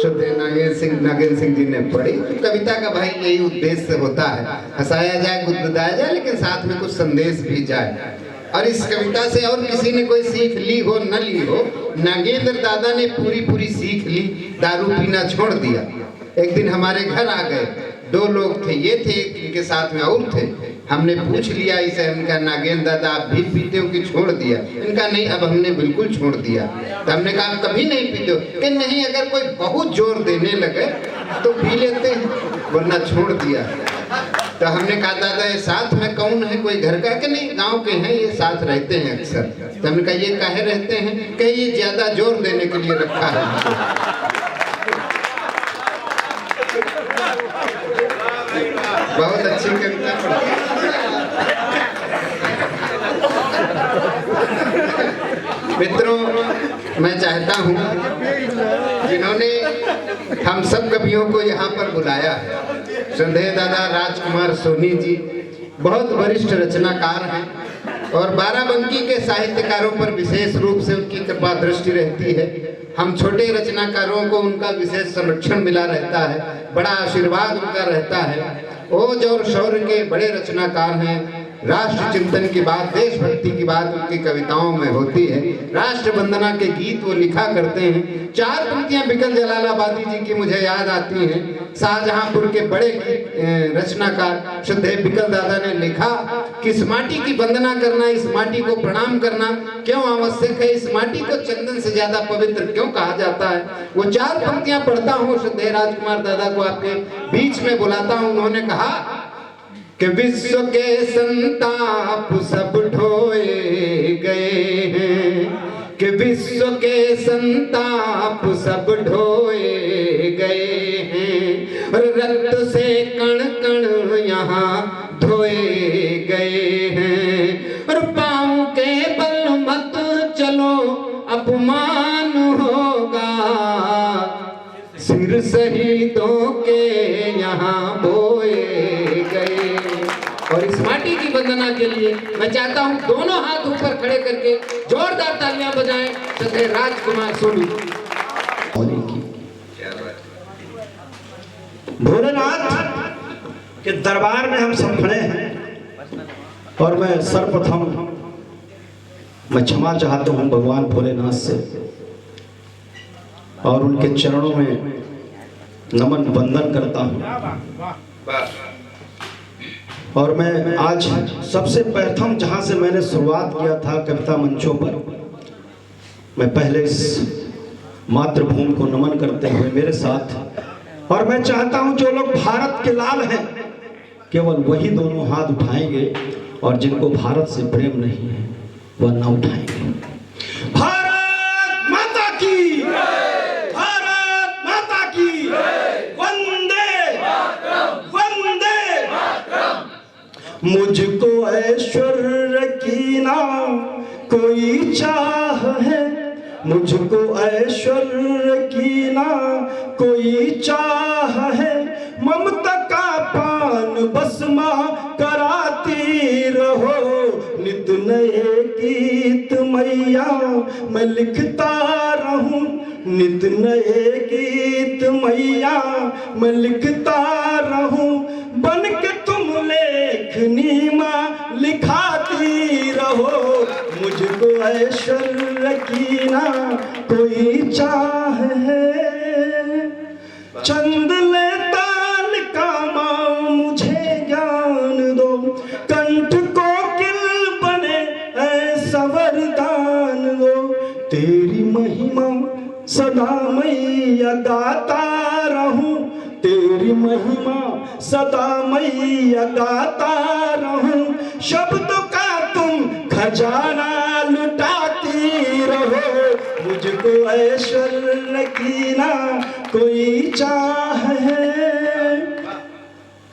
नागेंद्र सिंह जी ने पढ़ी। कविता का भाई यही उद्देश्य होता है, हंसाया जाए, गुदगुदाया जाए, लेकिन साथ में कुछ संदेश भी जाए। और इस कविता से और किसी ने कोई सीख ली हो न ली हो, नागेंद्र दादा ने पूरी सीख ली, दारू पीना छोड़ दिया। एक दिन हमारे घर आ गए, 2 लोग थे, ये थे, इनके साथ में और थे। हमने पूछ लिया इसे, इनका नागेंद्र दादा आप भी पीते हो कि छोड़ दिया? इनका नहीं, अब हमने बिल्कुल छोड़ दिया। तो हमने कहा आप कभी नहीं पीते हो? कि नहीं, अगर कोई बहुत जोर देने लगे तो पी लेते हैं, वरना छोड़ दिया। तो हमने कहा दादा ये साथ में कौन है, कोई घर का? कि नहीं, गांव के हैं, ये साथ रहते हैं अक्सर। तो हमने कहा ये काहे रहते हैं? कि ये ज्यादा जोर देने के लिए रखा है। बहुत अच्छी कविता पढ़ी। मित्रों, मैं चाहता हूं जिन्होंने हम सब कवियों को यहाँ पर बुलाया है, श्रद्धेय दादा राजकुमार सोनी जी बहुत वरिष्ठ रचनाकार हैं और बाराबंकी के साहित्यकारों पर विशेष रूप से उनकी कृपा दृष्टि रहती है। हम छोटे रचनाकारों को उनका विशेष संरक्षण मिला रहता है, बड़ा आशीर्वाद उनका रहता है। ओज और शौर्य के बड़े रचनाकार हैं। राष्ट्र चिंतन की बात, देशभक्ति की बात उनकी कविताओं में होती है। राष्ट्र वंदना के गीत वो लिखा करते हैं। 4 पंक्तियां बिकल जलालाबादी जी की मुझे याद आती हैं। शाहजहांपुर के बड़े रचनाकार श्रद्धेय बिकल दादा ने लिखा कि इस माटी की वंदना करना, इस माटी को प्रणाम करना क्यों आवश्यक है, इस माटी को चंदन से ज्यादा पवित्र क्यों कहा जाता है। वो 4 पंक्तियां पढ़ता हूँ, श्रद्धेय राजकुमार दादा को आपके बीच में बुलाता हूँ। उन्होंने कहा कि विश्व के संताप सब ढोए गए हैं, कि विश्व के संताप सब ढोए गए हैं, और रक्त से कण कण यहाँ धोए गए हैं, और पाँव के बल मत चलो अपमान होगा, सिर शहीदों के यहाँ बोए गए। और इस माटी की वंदना के लिए मैं चाहता हूं दोनों हाथ ऊपर खड़े करके जोरदार तालियां बजाएं श्रद्धेय राजकुमार सोनी। भोलेनाथ के दरबार में हम सब खड़े हैं और मैं सर्वप्रथम मैं क्षमा चाहता हूं भगवान भोलेनाथ से और उनके चरणों में नमन वंदन करता हूं। और मैं आज सबसे प्रथम जहां से मैंने शुरुआत किया था कविता मंचों पर, मैं पहले इस मातृभूमि को नमन करते हुए मेरे साथ, और मैं चाहता हूं जो लोग भारत के लाल हैं केवल वही दोनों हाथ उठाएंगे और जिनको भारत से प्रेम नहीं है वह ना उठाएंगे। भारत माता की, भारत माता की, वंदे वंदे। मुझको ऐश्वर्य की ना कोई चाह है, मुझको ऐश्वर्य की ना कोई चाह है, ममता का पान बसमा कराती रहो, नित नए गीत मैया मैं लिखता रहूं, नित नए गीत मैया मैं लिखता रहूं, बन के तुम लेखनी माँ लिखाती रहो, मुझको ऐश्वर्य की ना कोई चाह है, चंद ले ताल का माँ मुझे ज्ञान दो, कंठ को किल बने ऐसा वरदान दो, तेरी महिमा सदा मैया गाता रहूं, तेरी महिमा सदा मैया गाता रहूं, शब्दों का तुम खजाना लुटाती रहो, मुझको ऐश्वर्य की ना कोई चाह है,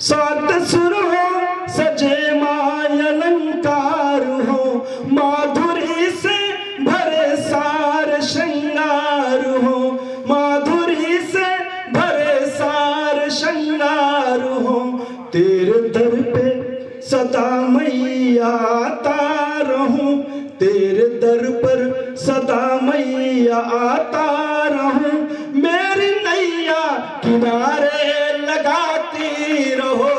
सात सुर हो सजे माय अलंकार हो, माधुरी से भरे सार श्रृंगार हो, माधुरी से भरे सार श्रृंगार हो, तेरे दर पे सदा मैया आता रहूं, तेरे दर पर सदा मैया आता रहूं, मेरी नैया किनारे लगाती रहो,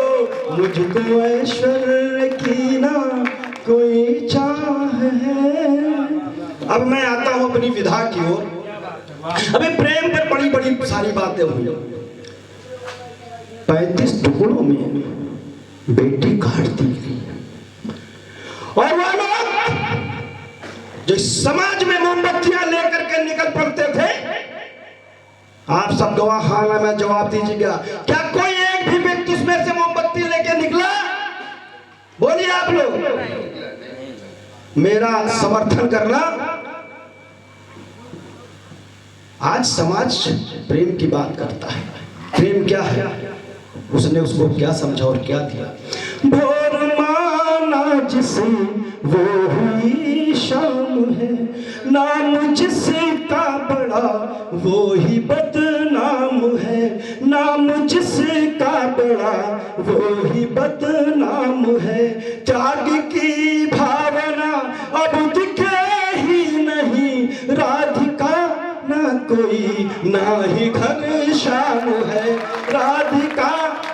मुझको ऐश्वर्य की ना कोई चाह है। अब मैं आता हूं अपनी विधा की ओर। अभी प्रेम पर बड़ी बड़ी सारी बातें हुई। 35 टुकड़ों में बेटी काट दी गई, और वो लोग जो समाज में मोमबत्तियां लेकर के निकल पड़ते थे, आप सब गवाह हाल में जवाब दीजिएगा, क्या कोई एक भी व्यक्ति उसमें से मोमबत्ती लेके निकला? बोलिए आप लोग, मेरा समर्थन करना। आज समाज प्रेम की बात करता है। प्रेम क्या है, उसने उसको क्या समझा और क्या दिया? भोर माना जिसे वो हुई शाम है, नाम जिसका बड़ा वो ही बदनाम है, नाम जिसका बड़ा वो ही बदनाम है। त्याग की भावना अब दिखे ही नहीं, राधिका ना कोई ना ही घनश्याम है, राधिका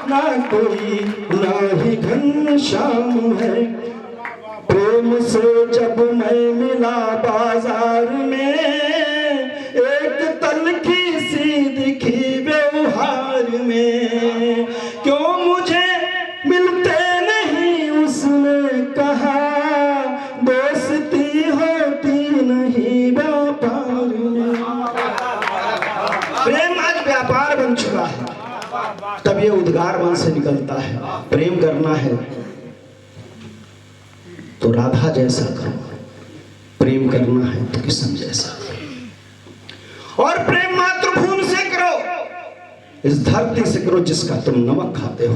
ना कोई ना ही घनश्याम है। प्रेम से जब मैं मिला बाजार में, एक तलखी सी दिखी व्यवहार में, क्यों मुझे मिलते नहीं उसने कहा, दोस्ती होती नहीं व्यापार में। प्रेम आज व्यापार बन चुका है, तब ये उद्गार मन से निकलता है। प्रेम करना है तो राधा जैसा करो, प्रेम करना है तो किशन जैसा करो, और प्रेम मातृभूमि से करो, इस धरती से करो जिसका तुम नमक खाते हो।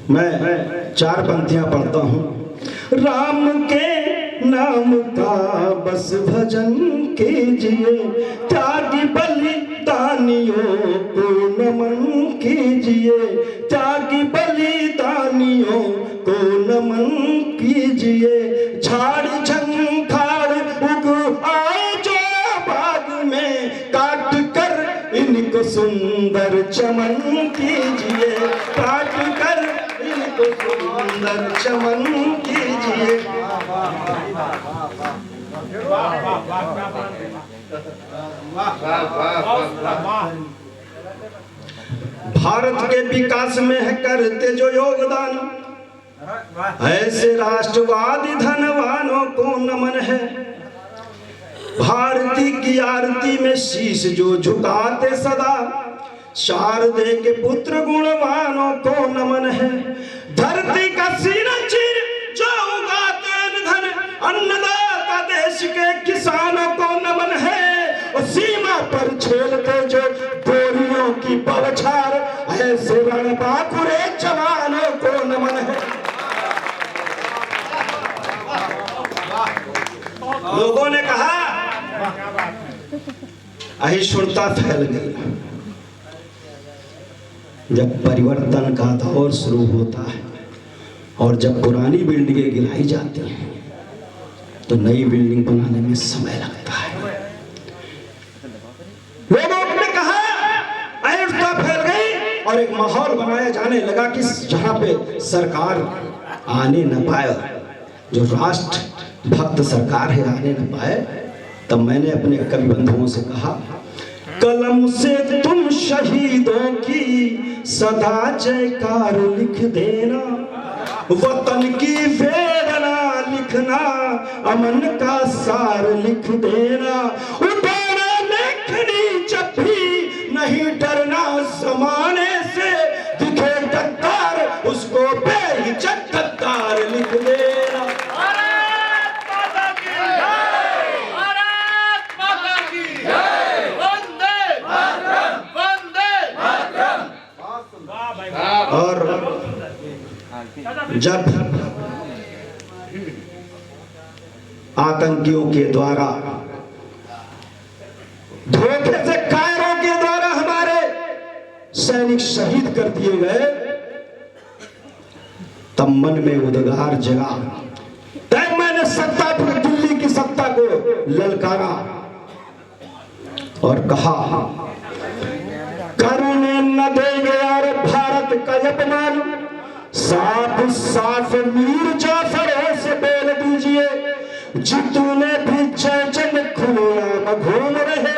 मैं 4 पंक्तियां पढ़ता हूं। राम के नाम का बस भजन कीजिए, त्यागी बलिदानियों को नमन कीजिए, त्यागी बलिदानियों को नमन कीजिए। झाड़ झंखाड़ उग आए जो बाग में, काट कर इनको सुंदर चमन कीजिए, काट कर इनको सुंदर चमन कीजिए। भारत के विकास में है करते जो योगदान, ऐसे राष्ट्रवादी धनवानों को नमन है। भारती की आरती में शीश जो झुकाते सदा, शारदे के पुत्र गुणवानों को नमन है। धरती का सीना चीर जो उगाते निधन, अन्नदाता देश के किसानों को नमन है। और सीमा पर झेलते जो बोरियों की बौछार, ऐसे रणबांकुरे जवानों को नमन है। लोगों ने कहा अहिष्णुता फैल गई। जब परिवर्तन का दौर शुरू होता है और जब पुरानी बिल्डिंगें गिराई जाती हैं तो नई बिल्डिंग बनाने में समय लगता है। लोगों ने कहा अहिंसा फैल गई और एक माहौल बनाया जाने लगा कि जहां पे सरकार आने न पाए, जो राष्ट्र भक्त सरकार है आने न पाए, तब मैंने अपने कवि बंधुओं से कहा, कलम से तुम शहीदों की सदा जयकार लिख देना, वतन की वेदना लिखना, अमन का सार लिख देना। उतारा लेखनी जब भी नहीं डरना जमाने से, दिखे गद्दार उसको बेइज्जत गद्दार लिख देना। और जब आतंकियों के द्वारा, धोखे से कायरों के द्वारा हमारे सैनिक शहीद कर दिए गए, तब मन में उद्गार जगा। तब मैंने सत्ता पर, दिल्ली की सत्ता को ललकारा। और कहा करने न देंगे यार भारत का अपमान, साफ साफ मीर जाफर से बोल दीजिए, जितने भी जयचंद खुलेआम घूम रहे,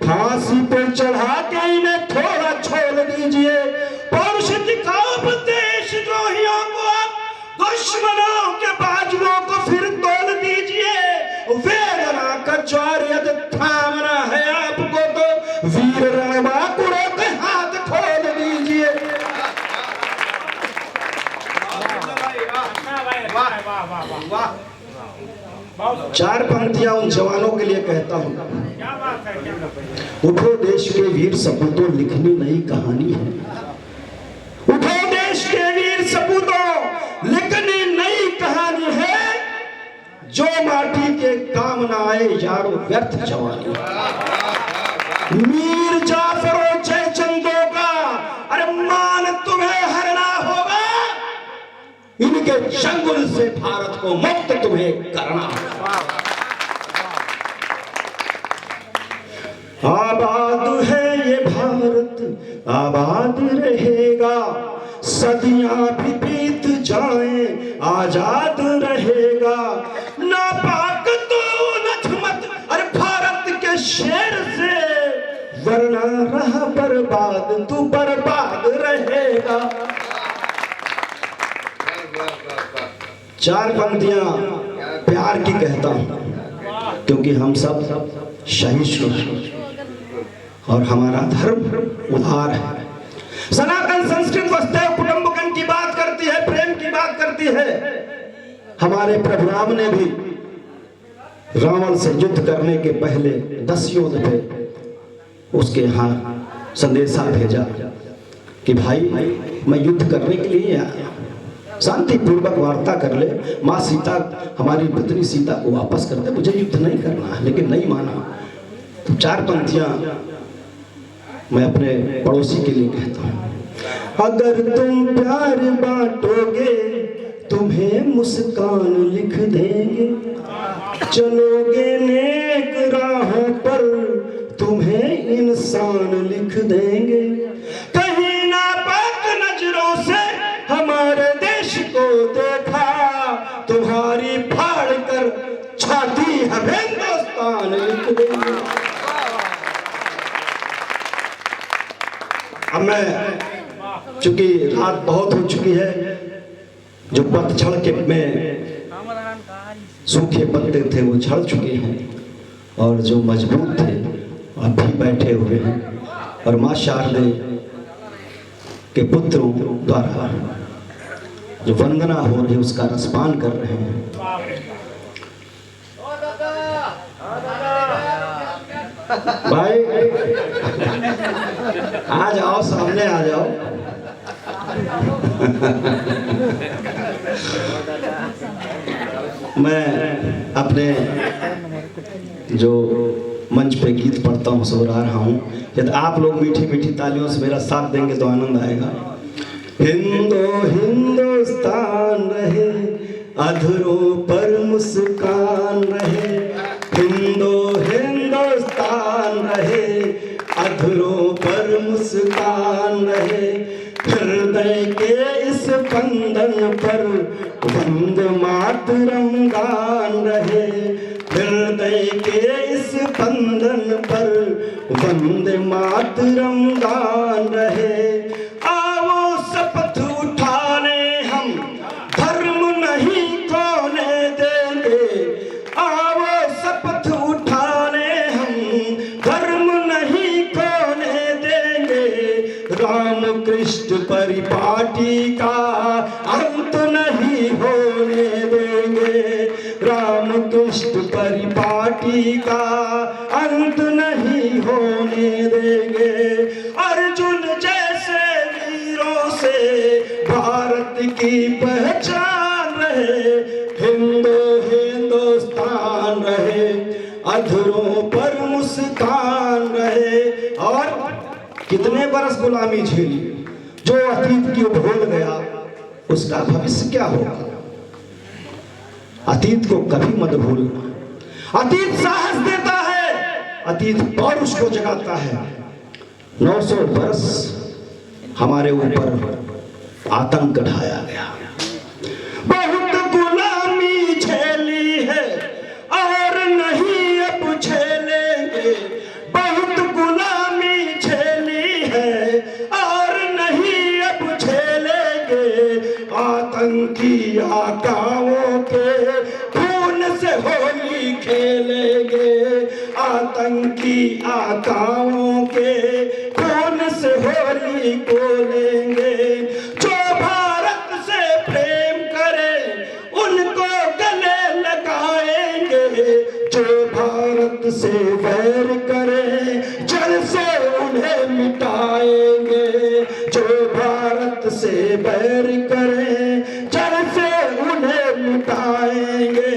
फांसी पे चढ़ा के इन्हें थोड़ा छोड़ दीजिए। पौरुष दिखाओ देशद्रोहियों को, दुश्मनों के बाजुओं को फिर तोड़ दीजिए। वेदना का ज्वार यदि थामना है आपको तो वीर रणबांकुरों के हाथ खोल दीजिए। चार पंक्तियां उन जवानों के लिए कहता हूं। उठो देश के वीर सपूतों, लिखनी नई कहानी है। उठो देश के वीर सपूतों, लिखनी नई कहानी है। जो माटी के काम ना आए यारो व्यर्थ जवानी। मीर जाफरों जयचंदों का अरे मान तुम्हें हरना होगा, इनके चंगुल से भारत को मुक्त तुम्हें करना। आबाद है ये भारत, आबाद रहेगा, सदियां भी बीत जाएं, आजाद रहेगा। नापाक तो नथमत अरे भारत के शेर से, वरना रहा बर्बाद तू बर्बाद रहेगा। चार पंक्तियां प्यार की कहता हूं, क्योंकि हम सब सहिष्णु हैं और हमारा धर्म उदार है। सनातन संस्कृत वसुधैव कुटुंबकम की बात करती है, प्रेम की बात करती है। हमारे प्रभु राम ने भी रावण से युद्ध करने के पहले 10 योद्ध पे उसके यहाँ संदेशा भेजा कि भाई मैं युद्ध करने के लिए आया, शांति पूर्वक वार्ता कर ले, माँ सीता हमारी पत्नी सीता को वापस कर दे, मुझे युद्ध नहीं करना है। लेकिन नहीं माना। तो चार पंक्तियां मैं अपने पड़ोसी के लिए कहता हूं। अगर तुम प्यार बांटोगे तुम्हें मुस्कान लिख देंगे, चलोगे नेक राहों पर तुम्हें इंसान लिख देंगे। कहीं ना पाक नजरों से हमारे देश को देखा, तुम्हारी फाड़ कर छाती हम हिंदुस्तान लिख देंगे। अब मैं, चूंकि रात बहुत हो चुकी है, जो पतझड़ के में सूखे पत्ते थे वो झड़ चुके हैं, और जो मजबूत थे अब भी बैठे हुए हैं, और माँ शारदे के पुत्रों द्वारा जो वंदना हो रही है उसका रसपान कर रहे हैं। भाई आ जाओ, सामने आ जाओ। मैं अपने जो मंच पे गीत पढ़ता हूँ सुरा रहा हूँ, यदि आप लोग मीठी मीठी तालियों से मेरा साथ देंगे तो आनंद आएगा। हिंदुस्तान रहे, अधरों पर मुस्कान रहे, हिंदुस्तान रहे, अधरों पर मुस्कान रहे। हृदय के इस बंधन पर वंदे मातरम गान रहे, हृदय के इस बंधन पर वंदे मातरम गान रहे। आओ शपथ उठाने हम धर्म नहीं खोने देंगे, आओ शपथ उठाने हम धर्म नहीं खोने देंगे। राम कृष्ण परिपाटी का अंत नहीं होने देंगे, राम कृष्ण परिपाटी का अंत नहीं होने देंगे। अर्जुन जैसे वीरों से भारत की पहचान रहे, हिंदुस्तान रहे, अधरों पर मुस्कान रहे। और कितने बरस गुलामी झेली, जो अतीत की भूल गया उसका भविष्य क्या होगा। अतीत को कभी मत भूलना। अतीत साहस देता है, अतीत पौरुष को जगाता है। 900 वर्ष हमारे ऊपर आतंक ढाया गया, बहुत गुलामी झेली है और नहीं अब झेलेंगे, बहुत गुलामी झेली है और नहीं अब झेलेंगे। आतंकी आकाओं के खून से होली खेलेंगे, आतंकी आकाओं के खून से होली बोलेंगे। जो भारत से प्रेम करे उनको गले लगाएंगे, जो भारत से वैर करे जड़ से उन्हें मिटाएंगे, जो भारत से वैर करे जड़ से उन्हें मिटाएंगे।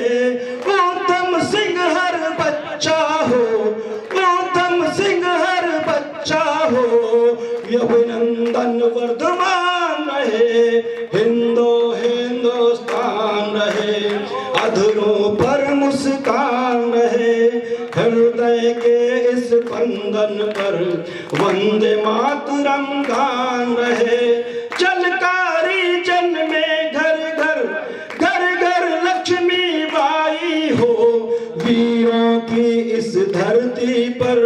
ऊधम सिंह हर बच्चा हो, ऊधम सिंह हर बच्चा हो, अभिनंदन वर्धमान रहे, हिंदुस्तान रहे, अधरों पर मुस्कान रहे, हृदय के इस बंधन पर वंदे मातरम गान रहे। जलकारी जन में घर घर घर घर लक्ष्मी बाई हो, वीरों की इस धरती पर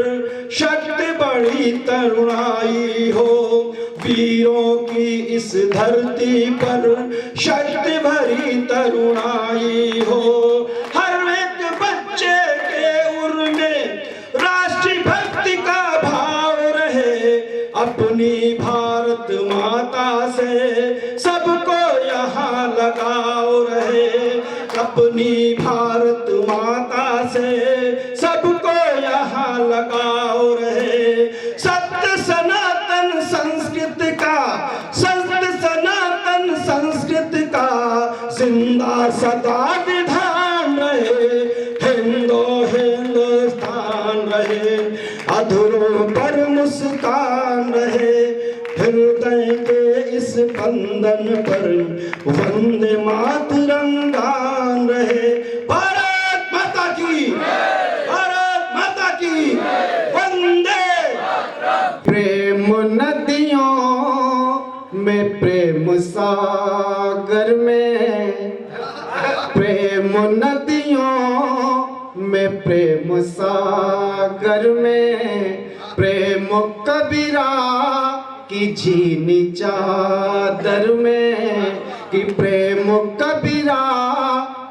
शक्ति बड़ी तरुणाई हो, वीरों की इस धरती पर शक्ति भरी तरुणाई हो। हर एक बच्चे के उर में राष्ट्रीय भक्ति का भाव रहे, अपनी भारत माता से सबको यहाँ लगाव रहे, अपनी भारत माता से सबको यहाँ लगाव रहे। सत्य सनातन संस्कृति का, सत्य सनातन संस्कृति का जिंदा सदा विधान रहे, हिंदुस्तान रहे, अधरों पर मुस्कान रहे, हृदय के इस बंधन पर वंदे मातरम गान रहे। भारत माता की, भारत माता की वंदे। प्रेम नदियों में, प्रेम सागर में, प्रेम नदियों में, प्रेम सागर में, प्रेम कबीरा की झीनी चादर में, कि प्रेम कबीरा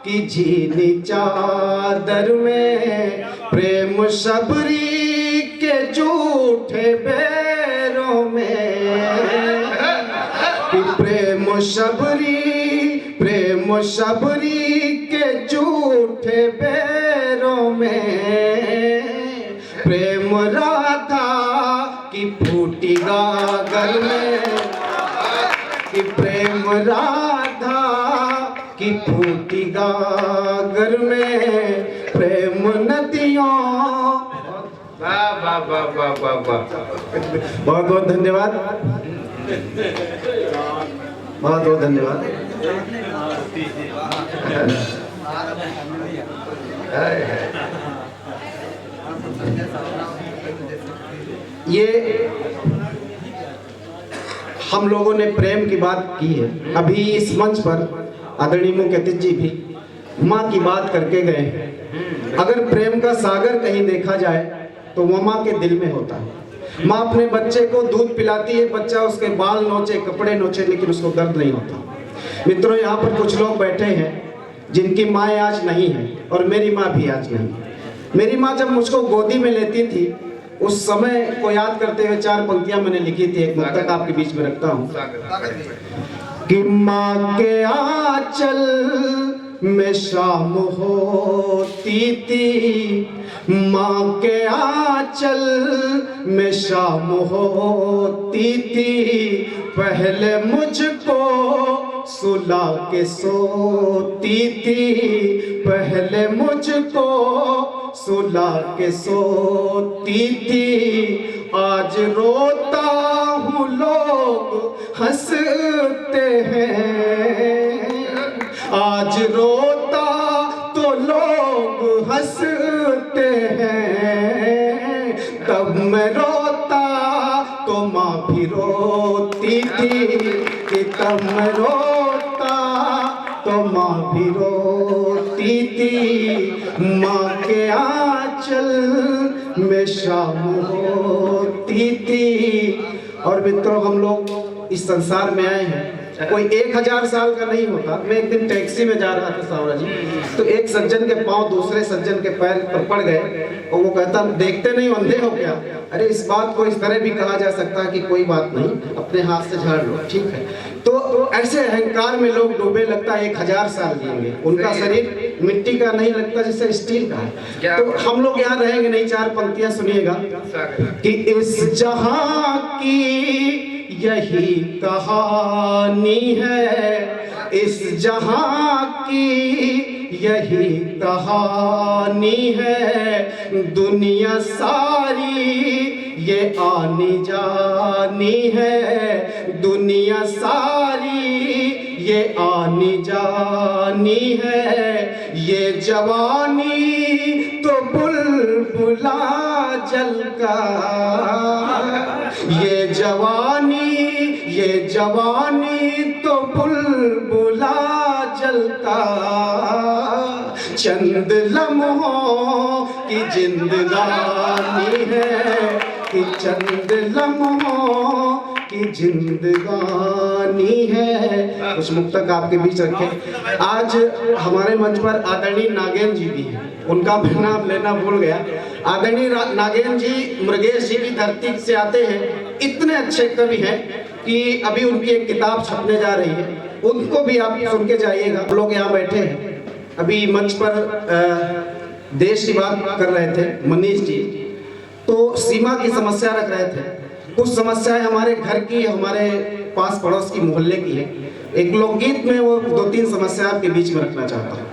की झीनी चादर में, प्रेम शबरी के झूठे बैरों में, कि प्रेम शबरी, प्रेम शबरी के झूठे बैरों में, प्रेम राधा की फूटी गागर में, कि प्रेम राधा की फूटी गागर में, प्रेम नदियों। वाह वाह वाह वाह वाह वाह, बहुत बहुत धन्यवाद, बहुत बहुत धन्यवाद। ये हम लोगों ने प्रेम की बात की है। अभी इस मंच पर आदरणीय मुख्य अतिथि जी भी माँ की बात करके गए। अगर प्रेम का सागर कहीं देखा जाए तो वो माँ के दिल में होता है। माँ अपने बच्चे को दूध पिलाती है, बच्चा उसके बाल नोचे, कपड़े नोचे, लेकिन उसको दर्द नहीं होता। मित्रों, यहाँ पर कुछ लोग बैठे हैं जिनकी माँ आज नहीं है, और मेरी माँ भी आज नहीं है। मेरी माँ जब मुझको गोदी में लेती थी, उस समय को याद करते हुए 4 पंक्तियां मैंने लिखी थी, एक मुक्तक आपके बीच में रखता हूँ। कि माँ के आंचल में शाम होती थी, माँ के आंचल में शाम होती थी, पहले मुझको सुला के सोती थी, पहले मुझको सुला के सोती थी। आज रोता हूँ लोग हंसते हैं, आज रोता तो लोग हंसते हैं, थी कि तब मैं रोता तो माँ भी रोती थी, माँ के आंचल में शाम होती थी। और मित्रों, हम लोग इस संसार में आए हैं, कोई 1000 साल का नहीं होता। मैं एक दिन टैक्सी में जा रहा था सावरा जी, तो एक सज्जन के पांव दूसरे सज्जन के पैर पर पड़ गए और वो कहता, देखते नहीं अंधे हो क्या? अरे इस बात को इस तरह भी कहा जा सकता है कि कोई बात नहीं, अपने हाथ से झाड़ लो, ठीक है। तो ऐसे अहंकार में लोग डूबे, लगता है 1000 साल जिएंगे। उनका शरीर मिट्टी का नहीं लगता, जैसे स्टील का है। तो हम लोग यहाँ रहेंगे नहीं। 4 पंक्तियां सुनिएगा कि इस जहां की यही कहानी है, इस जहां की यही कहानी है, दुनिया सारी ये आनी जानी है, दुनिया सारी ये आनी जानी है। ये जवानी तो बुलबुला जलका, ये जवानी तो बुलबुला जलका, चंद लम्हों की जिंदगानी है, कि चंद लम्हों की जिंदगानी है। कुछ मुक्तक आपके बीच रखे। आज हमारे मंच पर आदरणीय नागेन जी भी हैं, उनका मैं नाम लेना भूल गया। आदरणीय नागेन जी मृगेश जी की धरती से आते हैं, इतने अच्छे कवि हैं कि अभी उनकी एक किताब छपने जा रही है, उनको भी आप सुन के जाइएगा। लोग यहाँ बैठे हैं, अभी मंच पर देश की बात कर रहे थे मनीष जी, तो सीमा की समस्या रख रहे थे। कुछ समस्याएं हमारे घर की, हमारे पास पड़ोस की, मोहल्ले की है। एक लोकगीत में वो 2-3 समस्या आपके बीच में रखना चाहता हूँ।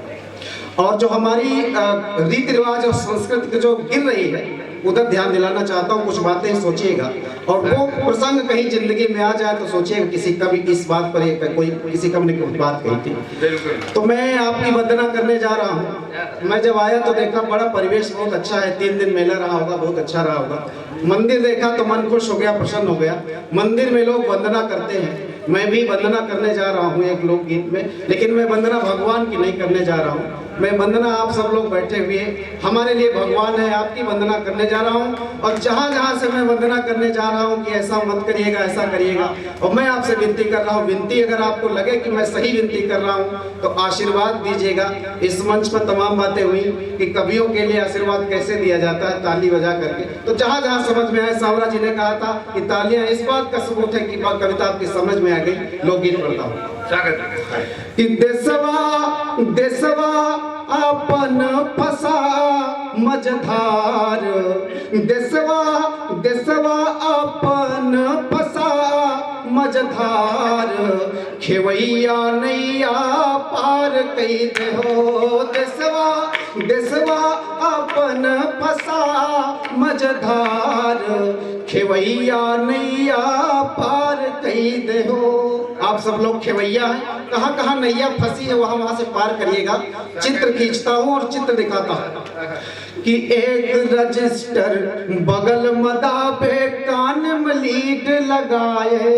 और जो हमारी रीति रिवाज और संस्कृति जो गिर रही है, उधर ध्यान दिलाना चाहता हूँ। कुछ बातें सोचिएगा, और वो प्रसंग कहीं जिंदगी में आ जाए तो सोचिएगा किसी का भी इस बात पर कोई किसी का भी कुछ बात कही थी। तो मैं आपकी वंदना करने जा रहा हूँ। मैं जब आया तो देखा बड़ा परिवेश बहुत अच्छा है, 3 दिन मेला रहा होगा, बहुत अच्छा रहा होगा। मंदिर देखा तो मन खुश हो गया, प्रसन्न हो गया। मंदिर में लोग वंदना करते हैं, मैं भी वंदना करने जा रहा हूँ एक लोकगीत में, लेकिन मैं वंदना भगवान की नहीं करने जा रहा हूँ। मैं वंदना आप सब लोग बैठे हुए हमारे लिए भगवान है, आपकी वंदना करने जा रहा हूँ। और जहाँ जहाँ से मैं वंदना करने जा रहा हूँ कि ऐसा मत करिएगा, ऐसा करिएगा। और मैं आपसे विनती कर रहा हूँ, विनती अगर आपको लगे कि मैं सही विनती कर रहा हूँ तो आशीर्वाद दीजिएगा। इस मंच पर तमाम बातें हुई कि कवियों के लिए आशीर्वाद कैसे दिया जाता है, ताली बजा करके। तो जहाँ जहाँ समझ में आए, सावरा जी ने कहा था कि तालियां इस बात का सबूत है कि कविता आपकी समझ में आ गई। लोकगीत पढ़ता हूँ कि देशवा अपन फसा मझधार, देशवा अपन फसा मझधार, खेवैया नैया पार कई दे हो। देशवा अपन फसा मझधार, खेवैया नैया पार कई दे हो। आप सब लोग खेवैया हैं, कहाँ कहाँ नैया फंसी है वहाँ से पार करिएगा। चित्र खींचता हूँ और चित्र दिखाता हूँ कि एक रजिस्टर बगल मदाबे कान में लीड लगाए,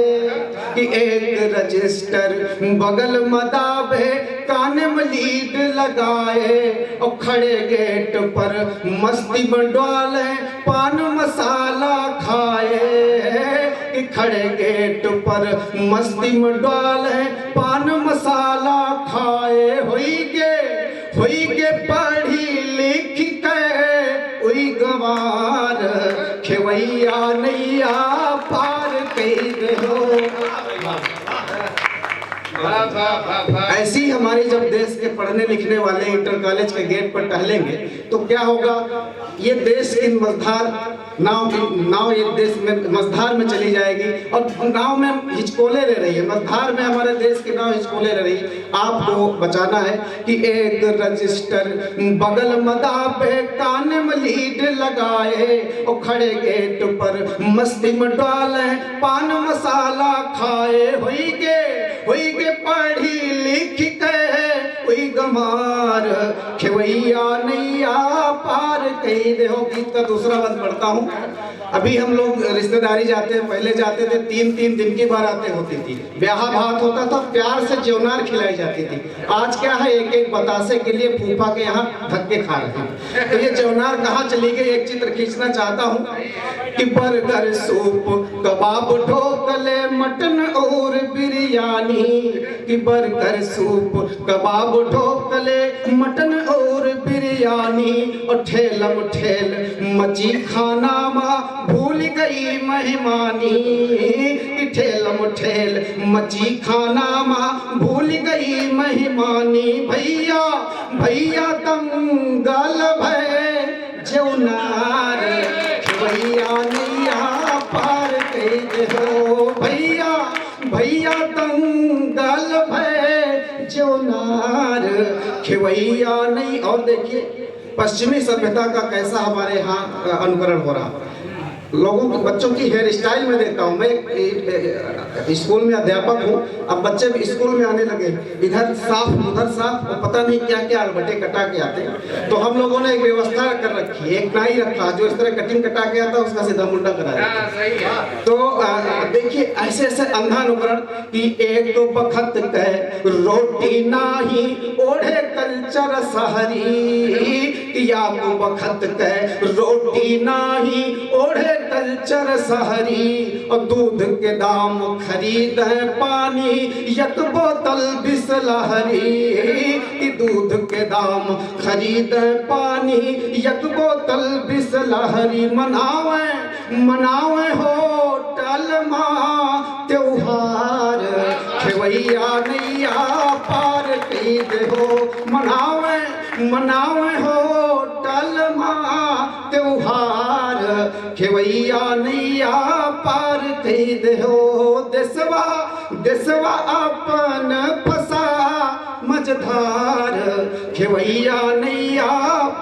कि एक रजिस्टर बगल मदाबे कान में लीड लगाए, और खड़े गेट पर मस्ती मंडवाले पान मसाला खाए, कि खड़े गेट पर मस्ती मंडवाले पान मसाला खाए। होई के पढ़ी लिख के उई गवार, खेवैया नैया पार कई हो। ऐसी हमारी जब देश के पढ़ने लिखने वाले इंटर कॉलेज के गेट पर टहलेंगे तो क्या होगा, ये देश की मझधार नाव ये देश में मझधार में चली जाएगी और नाव में हिचकोले ले रही है। मझधार में हमारे देश की नाव हिचकोले ले रही है। आपको बचाना है कि एक रजिस्टर बगल मदाबे कान में लीड लगाए, और खड़े गेट पर मस्ती में डाले पान मसाला खाए। हुई के पढ़ी लिख के हुई गमार खेवैया नैया पार कही दे हो। गीत का दूसरा बंद पढ़ता हूँ। अभी हम लोग रिश्तेदारी जाते हैं, पहले जाते थे 3-3 दिन की बारातें होती थी, ब्याह भात होता था, प्यार से ज्योनार खिलाई जाती थी। आज क्या है, एक एक बतासे के लिए फूफा के यहाँ धक्के खा रहे हैं। तो ये ज्योनार कहाँ चली गई, एक चित्र खींचना चाहता हूँ कि बर्गर सूप कबाब ढोकले मटन और बिरयानी, कि बर्गर सूप कबाब ढोकले मटन और बिरयानी, और ठेलम ठेल मची खाना माँ भूल गई मेहमानी, कि ठेलम ठेल मची खाना माँ भूल गई मेहमानी। भैया भैया दंगल भय ज्योनार भैया नैया पार कही हो। भैया भैया दंगल भय ज्योनार खेवैया नहीं। और देखिए पश्चिमी सभ्यता का कैसा हमारे यहाँ अनुकरण हो रहा। लोगों के बच्चों की हेयर स्टाइल में देखता हूँ। मैं स्कूल में अध्यापक हूँ, अब बच्चे भी स्कूल में आने लगे, इधर साफ उधर साफ, और पता नहीं क्या क्या अलबटे कटा के आते हैं। तो हम लोगों ने एक व्यवस्था कर रखी है, एक नाई रखा जो इस तरह कटिंग कटा के आता है, उसका सीधा मुंडा करा देता है। तो देखिए ऐसे ऐसे अंधा अनुकरण कि एक तो बखत कह रोटी नाही ओढ़े कल्चर सहरी, या तो बखत कह रोटी नाही ओढ़े कल्चर सहरी, और दूध के दाम खरीद है पानी एक बोतल बिसलहरी, कि दूध के दाम खरीद है पानी एक बोतल बिसलहरी। मनावे मनावे होटल माँ त्योहार खेवैया नैया पार कही दे हो। मनावे मनावे होटल माँ त्योहार खेवैया नैया पार कही दे हो। देसवा देसवा अपन फसा मझधार खेवैया नैया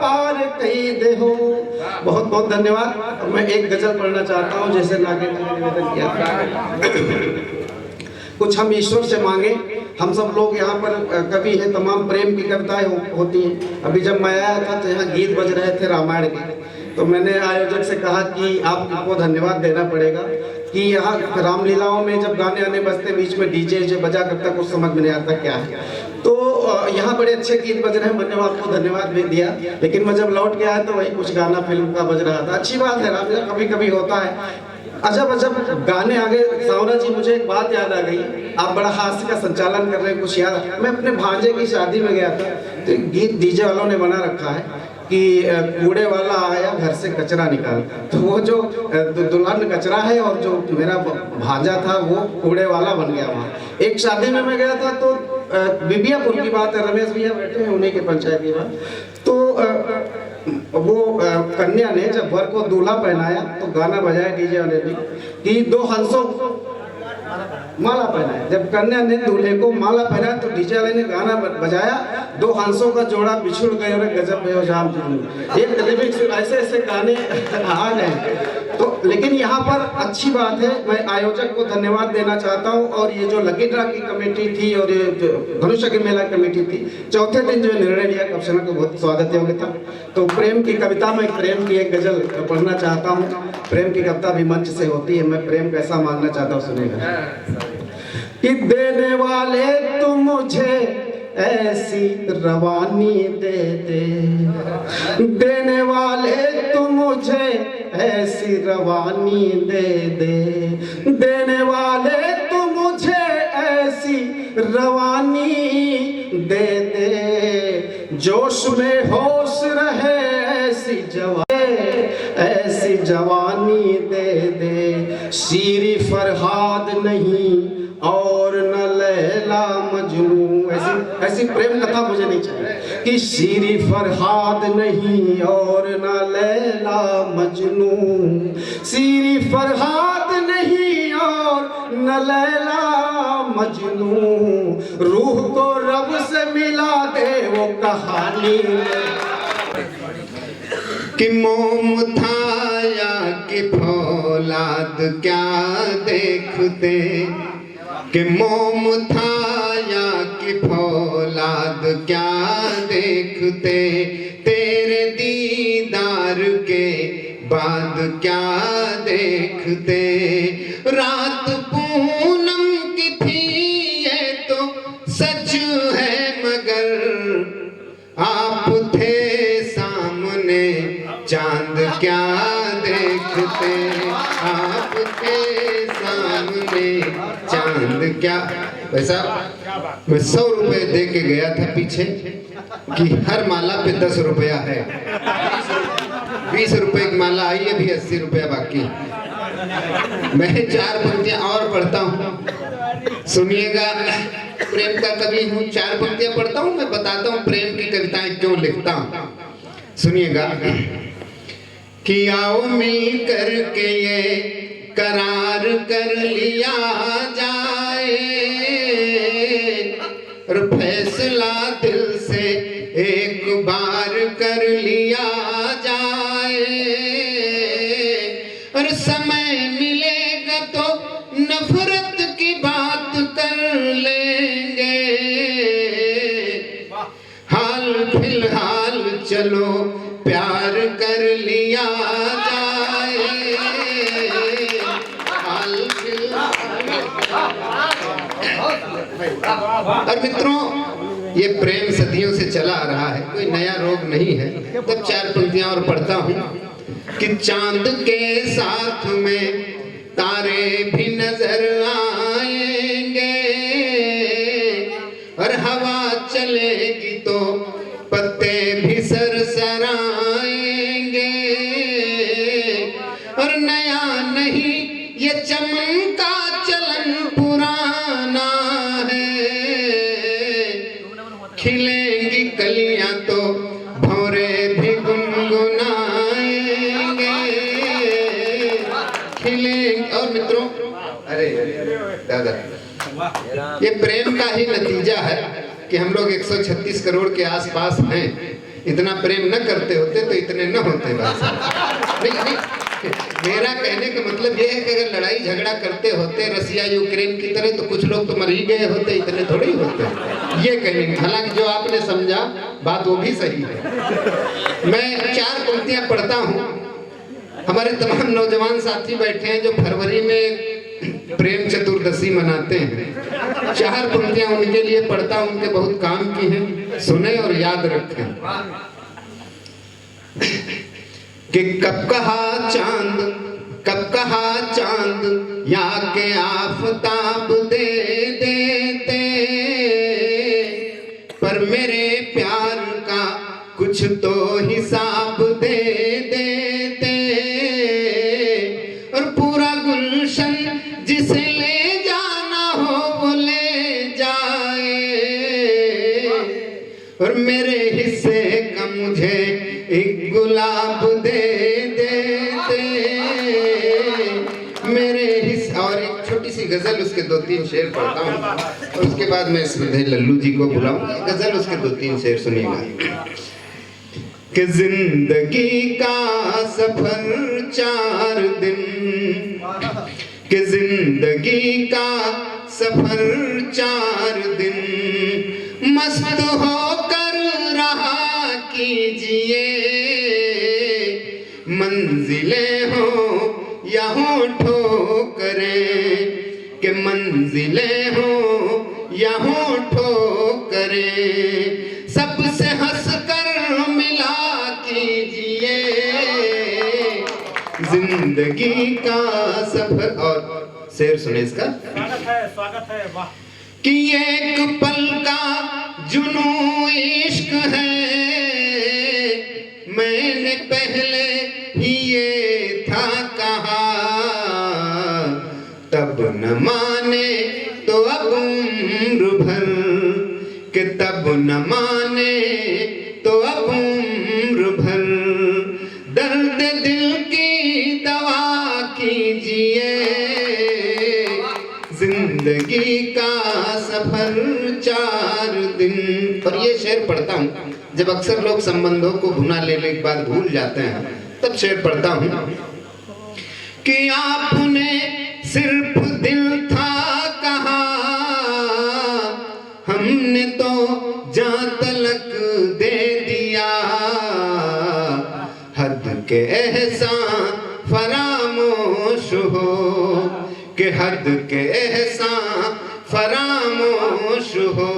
पार कही दे हो। बहुत बहुत धन्यवाद। मैं एक गजल पढ़ना चाहता हूँ, जैसे नागेंद्र ने निवेदन किया था। कुछ हम ईश्वर से मांगे। हम सब लोग यहाँ पर कवि हैं, तमाम प्रेम की कविताएं होती हैं। अभी जब मैं आया था तो यहाँ गीत बज रहे थे रामायण के, तो मैंने आयोजक से कहा कि आपको धन्यवाद देना पड़ेगा कि यहाँ रामलीलाओं में जब गाने आने बजते बीच में डीजे जो बजा करता कुछ समझ में नहीं आता क्या है। तो यहाँ बड़े अच्छे गीत बज रहे हैं, मैंने आपको धन्यवाद भी दिया। लेकिन मैं जब लौट के आया तो वही कुछ गाना फिल्म का बज रहा था। अच्छी बात है, रामलीला कभी कभी होता है। अजब अजब गाने आ गए। सावरा जी, मुझे एक बात याद आ गई, आप बड़ा हास्य का संचालन कर रहे हैं, कुछ याद। मैं अपने भांजे की शादी में गया था, तो गीत डीजे वालों ने बना रखा है कि कूड़े वाला आया घर से कचरा निकाल। तो वो जो दुल्हन कचरा है और जो मेरा भांजा था वो कूड़े वाला बन गया। वहाँ एक शादी में मैं गया था, तो बिबियापुर की बात है, रमेश भैया बैठे हैं, उन्हीं के पंचायत की बात। तो वो कन्या ने जब वर को दूल्हा पहनाया तो गाना बजाया डीजे वाले ने कि 2 हंसों माला पहनाया। जब कन्या ने दूल्हे को माला पहनाया तो डीजे वाले ने गाना बजाया, 2 हंसों का जोड़ा बिछुड़ गए और गजब भयो जाम जुगनू। एक लिरिक्स ऐसे ऐसे गाने आ गए। तो लेकिन यहाँ पर अच्छी बात है, मैं आयोजक को धन्यवाद देना चाहता हूँ। और ये जो लकी ड्रा की कमेटी थी और ये जो धनुष के मेला कमेटी थी, चौथे दिन जो निर्णय लिया कप्सन को बहुत स्वागत योग्य था। तो प्रेम की कविता में प्रेम की एक गजल पढ़ना चाहता हूँ। प्रेम की कविता भी मंच से होती है, मैं प्रेम कैसा मांगना चाहता हूँ, सुनेगा। कि देने वाले तुम मुझे ऐसी रवानी दे दे, देने वाले तुम मुझे ऐसी रवानी दे दे, देने वाले तुम मुझे ऐसी रवानी दे दे, जोश में होश रहे ऐसी ऐसी जवानी दे दे। शीरी फरहाद नहीं और न लैला मजनू। ऐसी प्रेम कथा मुझे नहीं चाहिए कि शीरी फरहाद नहीं और न लैला मजनू, शीरी फरहाद नहीं और न लैला मजनू, रूह को रब से मिला दे वो कहानी। कि मोम था या कि फौलाद क्या देखते, कि मोम था या कि की फौलाद क्या देखते, तेरे दीदार के बाद क्या देखते। रात पूनम की थी ये तो सच है, मगर आप थे सामने चांद क्या देखते। आप थे सामने चांद क्या। वैसा मैं 100 रुपए दे के गया था पीछे कि हर माला पे 10 रुपया है। 20 रुपए की माला आई है, अभी 80 रुपया बाकी। मैं 4 पंक्तियां और पढ़ता हूँ, सुनिएगा। प्रेम का कवि हूँ, 4 पंक्तियां पढ़ता हूँ, मैं बताता हूँ प्रेम की कविताएं क्यों लिखता हूँ। सुनिएगा कि आओ मिल कर के ये करार कर लिया जाए, और फैसला दिल से एक बार कर लिया जाए, और समय मिलेगा तो नफरत की बात कर लेंगे। हाल फिलहाल चलो प्यार कर लिया जाए। हाल और मित्रों, ये प्रेम सदियों से चला आ रहा है, कोई नया रोग नहीं है। तब 4 पंक्तियां और पढ़ता हूं कि चांद के साथ में तारे भी नजर आएंगे, और हवा चलेगी तो पत्ते भी सरसराएंगे, और नया नहीं ये चमन का चलन पुराना है। खिलेंगी कलियां तो भौरे भी गुनगुनाएंगे, खिलेंगे। और मित्रों, अरे दादा, ये प्रेम का ही नतीजा है कि हम लोग 136 करोड़ के आसपास हैं। इतना प्रेम न करते होते तो इतने न होते। नहीं, मेरा कहने का मतलब ये है कि अगर लड़ाई झगड़ा करते होते रसिया यूक्रेन की तरह तो कुछ लोग तो मर ही गए होते, इतने थोड़े ही होते। ये कहने, हालांकि जो आपने समझा बात वो भी सही है। मैं 4 पंक्तियां पढ़ता हूँ। हमारे तमाम नौजवान साथी बैठे हैं जो फरवरी में प्रेम चतुर्दशी मनाते हैं। 4 पंक्तियां उनके लिए पढ़ता हूं, उनके बहुत काम की हैं, सुने और याद रखें। कि कब कहा चांद या के आफताब दे देते, पर मेरे प्यार का कुछ तो हिसाब दे देते, और पूरा गुलशन जिसे ले जाना हो वो ले जाए, और मेरे हिस्से का मुझे एक गुलाब दे देते। मेरे हिस्से, और एक छोटी सी गजल, उसके 2-3 शेर पढ़ता हूँ, और उसके बाद मैं श्रद्धेय लल्लू जी को बुलाऊंगा। गजल उसके 2-3 शेर सुनिएगा। कि जिंदगी का सफर 4 दिन, कि जिंदगी का सफर 4 दिन, मस्त होकर रहा कीजिए। मंजिलें हो या हो ठोकरें, कि मंजिलें हो या हो ठोकरें, सबसे हंसकर मिला कीजिए जिंदगी का सफर। और शेर सुने इसका। स्वागत है वाह। कि एक पल का जुनू इश्क है, मैंने पहले ही ये था कहा, तब न माने तो अब उम्र भर, कि तब न माने तो अब उम्र भर, दर्द दिल की दवा कीजिए। जिंदगी का सफर 4 दिन। और ये शेर पढ़ता हूँ जब अक्सर लोग संबंधों को भुना लेने के बाद भूल जाते हैं, तब शेर पढ़ता हूँ कि आपने सिर्फ दिल था कहा, हमने हो कि हद के एहसान फरामोश हो।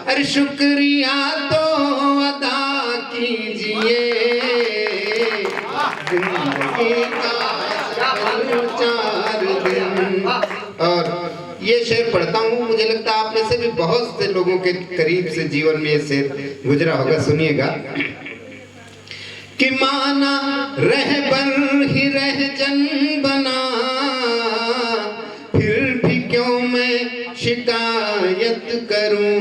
अरे शुक्रिया तो अदा कीजिए, जिंदगी का सफर 4 दिन। और ये शेर पढ़ता हूँ, मुझे लगता है आप में से भी बहुत से लोगों के करीब से जीवन में ये शेर गुजरा होगा, सुनिएगा। कि माना रहबर ही रहजन बना, फिर भी क्यों मैं शिकायत करूं।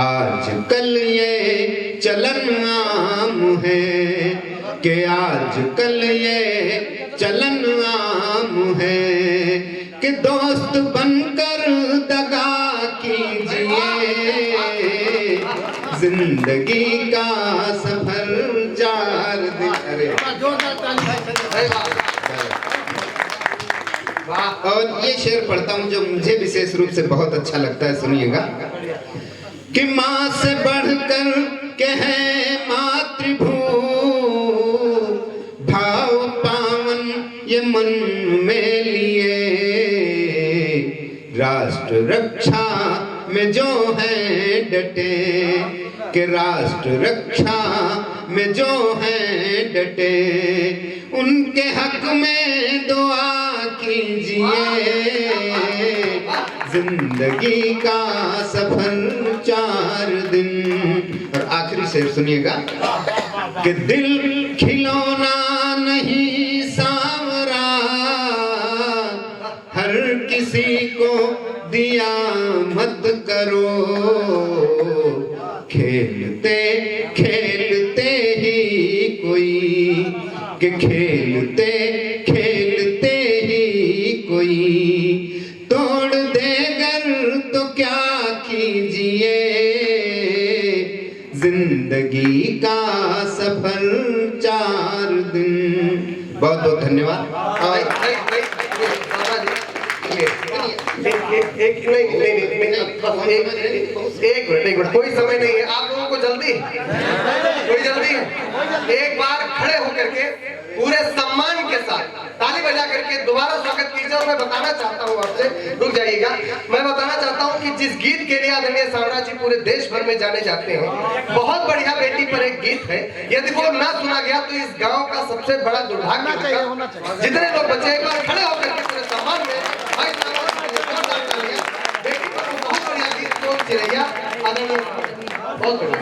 आज कल ये चलन आम है कि आज कल ये चलन आम है कि दोस्त बनकर दगा कीजिए, जिंदगी का सफर 4 दिन। अरे और ये शेर पढ़ता हूँ जो मुझे विशेष रूप से बहुत अच्छा लगता है, सुनिएगा। कि माँ से बढ़कर के है मातृभू, भाव पावन ये मन में लिए, राष्ट्र रक्षा में जो है डटे, कि राष्ट्र रक्षा में जो है डटे, उनके हक में दुआ कीजिए, जिंदगी का सफर 4 दिन। और आखिरी शेर सुनिएगा। कि दिल खिलौना नहीं सांवरा, हर किसी को दिया मत करो, खेलते खेलते ही कोई, कि खेलते खेलते ही कोई तोड़ दे घर तो क्या कीजिए, जिंदगी का सफर 4 दिन। बहुत बहुत धन्यवाद। एक मिनट, कोई समय नहीं है, आप लोगों को जल्दी, कोई जल्दी है। एक बार खड़े होकर के पूरे सम्मान के साथ ताली बजा करके दोबारा स्वागत कीजिए। और मैं बताना चाहता हूँ आपसे, रुक जाइएगा, मैं बताना चाहता हूँ कि जिस गीत के लिए आदरणीय सावरा जी पूरे देश भर में जाने जाते हैं, बहुत बढ़िया बेटी पर एक गीत है, यदि वो ना सुना गया तो इस गांव का सबसे बड़ा दुर्भाग्य होगा। जितने लोग बच्चे एक बार खड़े होकर के पूरे सम्मान में भाई बेटी पर बहुत बढ़िया गीत को चिरैया आदरणीय, बहुत बढ़िया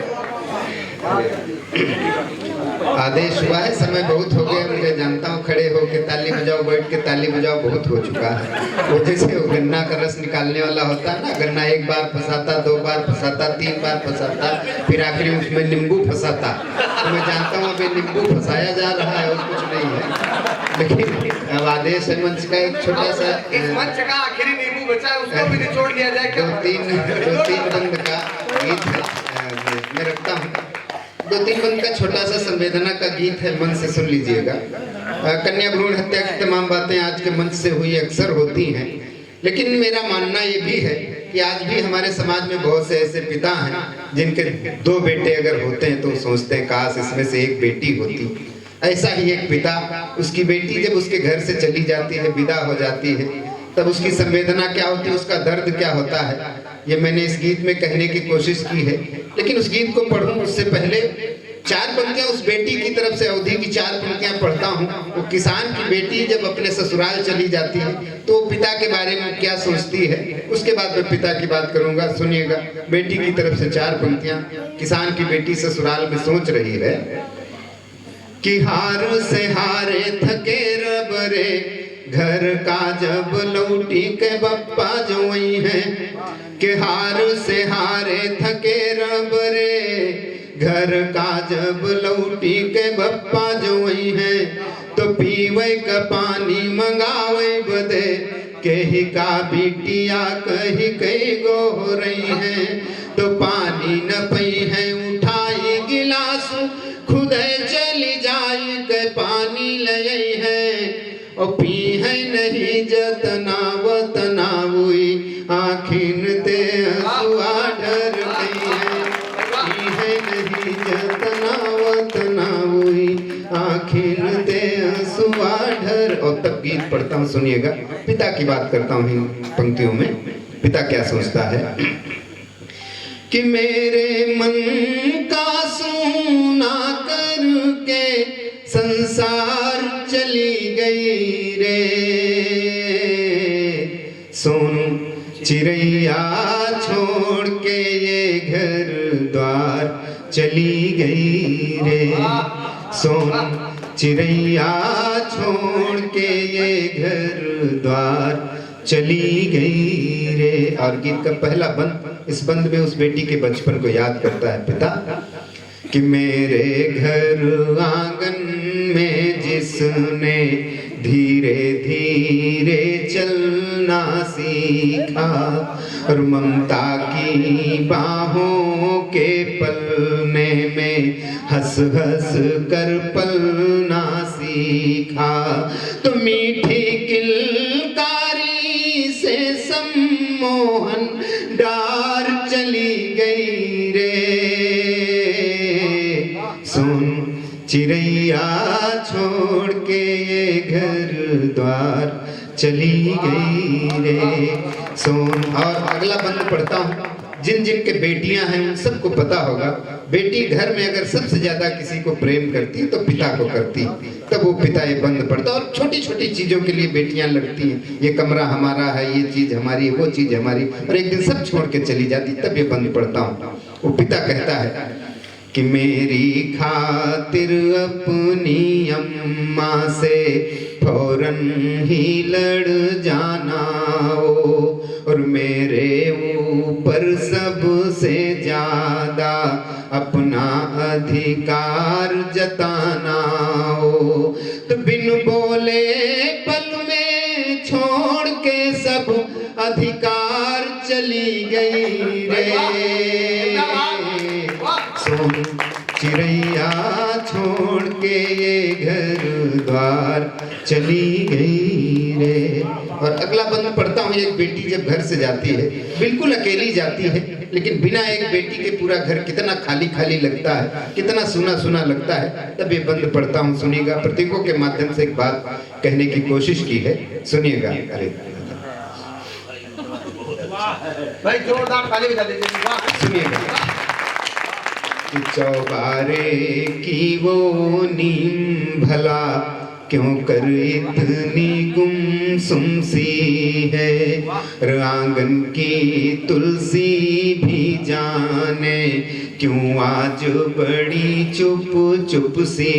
आदेश हुआ है, समय बहुत हो गया, मुझे जानता हूँ। खड़े हो के ताली बजाओ, बैठ के ताली बजाओ बहुत हो चुका है। वो जैसे गन्ना का रस निकालने वाला होता है ना, गन्ना 1 बार फंसाता, 2 बार फंसाता, 3 बार फंसाता, फिर आखिरी उसमें नींबू फंसाता। तो मैं जानता हूँ अभी नींबू फंसाया जा रहा है और कुछ नहीं है। लेकिन अब आदेश है मंच का एक छोटा सा, इस मंच का आखिरी नींबू बचा है, उसको भी निचोड़ दिया जाए। 2-3 बंद का गीत है, मैं रखता हूँ। 2-3 बंद का छोटा सा संवेदना का गीत है, मन से सुन लीजिएगा। कन्या भ्रूण हत्या की तमाम बातें आज के मंच से हुई अक्सर होती हैं, लेकिन मेरा मानना ये भी है कि आज भी हमारे समाज में बहुत से ऐसे पिता हैं जिनके 2 बेटे अगर होते हैं तो सोचते हैं काश इसमें से एक बेटी होती। ऐसा ही एक पिता, उसकी बेटी जब उसके घर से चली जाती है, विदा हो जाती है, तब उसकी संवेदना क्या होती है, उसका दर्द क्या होता है, ये मैंने इस गीत में कहने की कोशिश की है। लेकिन उस गीत को पढ़ूं उससे पहले 4 पंक्तियां उस बेटी की तरफ से, अवधि की 4 पंक्तियां पढ़ता हूं। वो किसान की बेटी जब अपने ससुराल चली जाती है तो पिता के बारे में क्या सोचती है, उसके बाद मैं पिता की बात करूंगा। सुनिएगा, बेटी की तरफ से 4 पंक्तियां। किसान की बेटी ससुराल में सोच रही है कि हार से हारे थके रबरे, घर का जब लौटी के बप्पा जोई है, कि हार से हारे थके रबरे, घर का जब लौटी के बप्पा जोई है, तो पीवे का पानी मंगावे बदे, कही का बिटिया कही कई गो हो रही है, तो पानी न पई है उठाई गिलास, खुद चली जाई के पानी ले है, और पी है नहीं जतना हुई, आखिन ते हसुआ डर गई है, पी है नहीं जतना हुई, आखिन ते हसुआ वाढ़र, और तब गीत पढ़ता हूँ, सुनिएगा। पिता की बात करता हूँ इन पंक्तियों में। पिता क्या सोचता है कि मेरे मन का सूना करके संसार चली गई रे, सोनू चिड़ैया छोड़ के ये घर द्वार चली गई रे, सोनू चिड़ैया छोड़ के ये घर द्वार चली गई रे। और गीत का पहला बंद, इस बंद में उस बेटी के बचपन को याद करता है पिता कि मेरे घर आंगन में जिसने धीरे धीरे चलना सीखा, और ममता की बाहों के पलने में हंस हंस कर पलना सीखा, तो मीठी किलकारी से सम्मोहन डार चली गई रे, सुन चिड़ैया छोड़ के ये घर द्वार चली गई रे, सोन। और अगला बंद पढ़ता हूँ। जिन जिन के बेटियां हैं उन सबको पता होगा, बेटी घर में अगर सबसे ज्यादा किसी को प्रेम करती है तो पिता को करती, तब वो पिता ये बंद पढ़ता। और छोटी छोटी चीजों के लिए बेटियां लड़ती हैं, ये कमरा हमारा है, ये चीज हमारी है, वो चीज हमारी, और एक दिन सब छोड़ के चली जाती, तब ये बंद पढ़ता हूँ। वो पिता कहता है कि मेरी खातिर अपनी अम्मा से फौरन ही लड़ जाना हो, और मेरे ऊपर सबसे ज्यादा अपना अधिकार जताना हो, तो बिन बोले पल में छोड़ के सब अधिकार चली गई रे, सोन चिड़ैया छोड़ के ये घर द्वार चली गई रे। और अगला बंद पढ़ता हूँ। एक बेटी जब घर से जाती है, बिल्कुल अकेली जाती है, लेकिन बिना एक बेटी के पूरा घर कितना खाली खाली लगता है, कितना सुना सुना लगता है, तब ये बंद पढ़ता हूँ। सुनिएगा, प्रतीकों के माध्यम से एक बात कहने की कोशिश की है, सुनिएगा। अरे भाई जोरदार ताली बजा दीजिए। सुनिएगा। चौबारे की वो नीम भला क्यों कर इतनी गुमसुम सी है, आंगन की तुलसी भी जाने क्यों आज बड़ी चुप चुप सी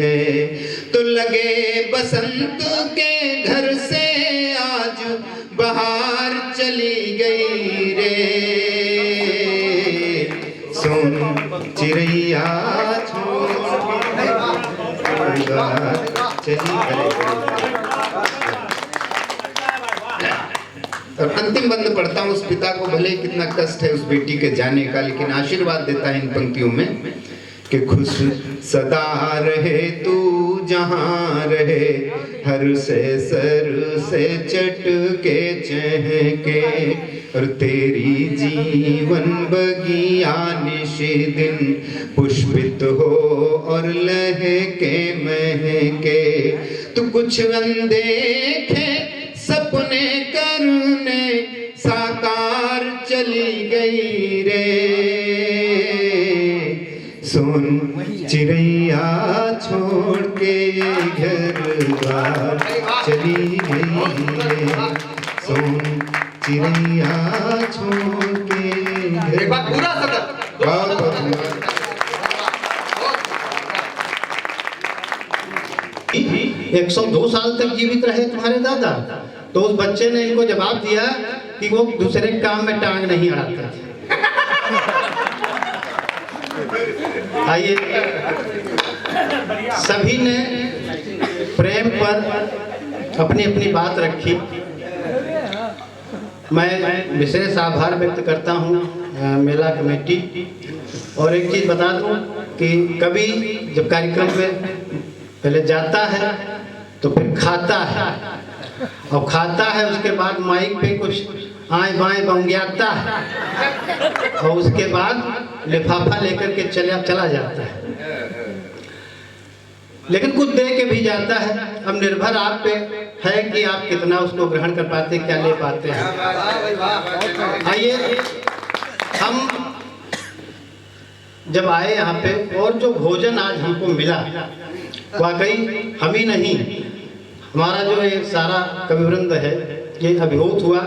है, तो लगे बसंत के घर से आज बहार चली गई रे, सोन चिड़ैया छोड़ चली गई। और अंतिम बंद पढ़ता हूँ। उस पिता को भले कितना कष्ट है उस बेटी के जाने का, लेकिन आशीर्वाद देता है इन पंक्तियों में कि खुश सदा रहे तू जहाँ रहे, हर से सर से चट के चहके, और तेरी जीवन बगिया निशे दिन पुष्पित हो और लहके महके, तू कुछ अनदेखे सपने करने साकार चली गई रे, सोन चिड़ैया छोड़ के घर द्वार चली गई रे, सोन चिड़ैया छोड़ के एक बार पूरा सदन। बहुत बहुत 102 साल तक जीवित रहे तुम्हारे दादा, तो उस बच्चे ने इनको जवाब दिया कि वो दूसरे काम में टांग नहीं अड़ाते थे। आइए, सभी ने प्रेम पर अपनी अपनी बात रखी। मैं विशेष आभार व्यक्त करता हूँ मेला कमेटी। और एक चीज़ बता दूँ कि कभी जब कार्यक्रम में पहले जाता है तो फिर खाता है, और खाता है उसके बाद माइक पे कुछ आए बाएं बंगियाता है, और उसके बाद लिफाफा लेकर के चला जाता है। लेकिन कुछ दे के भी जाता है। अब निर्भर आप पे है कि आप कितना उसको ग्रहण कर पाते, क्या ले पाते हैं। आइए हम जब आए यहाँ पे और जो भोजन आज हमको मिला, वाकई हम ही नहीं, हमारा जो ये सारा कविवृंद है ये अभिभूत हुआ।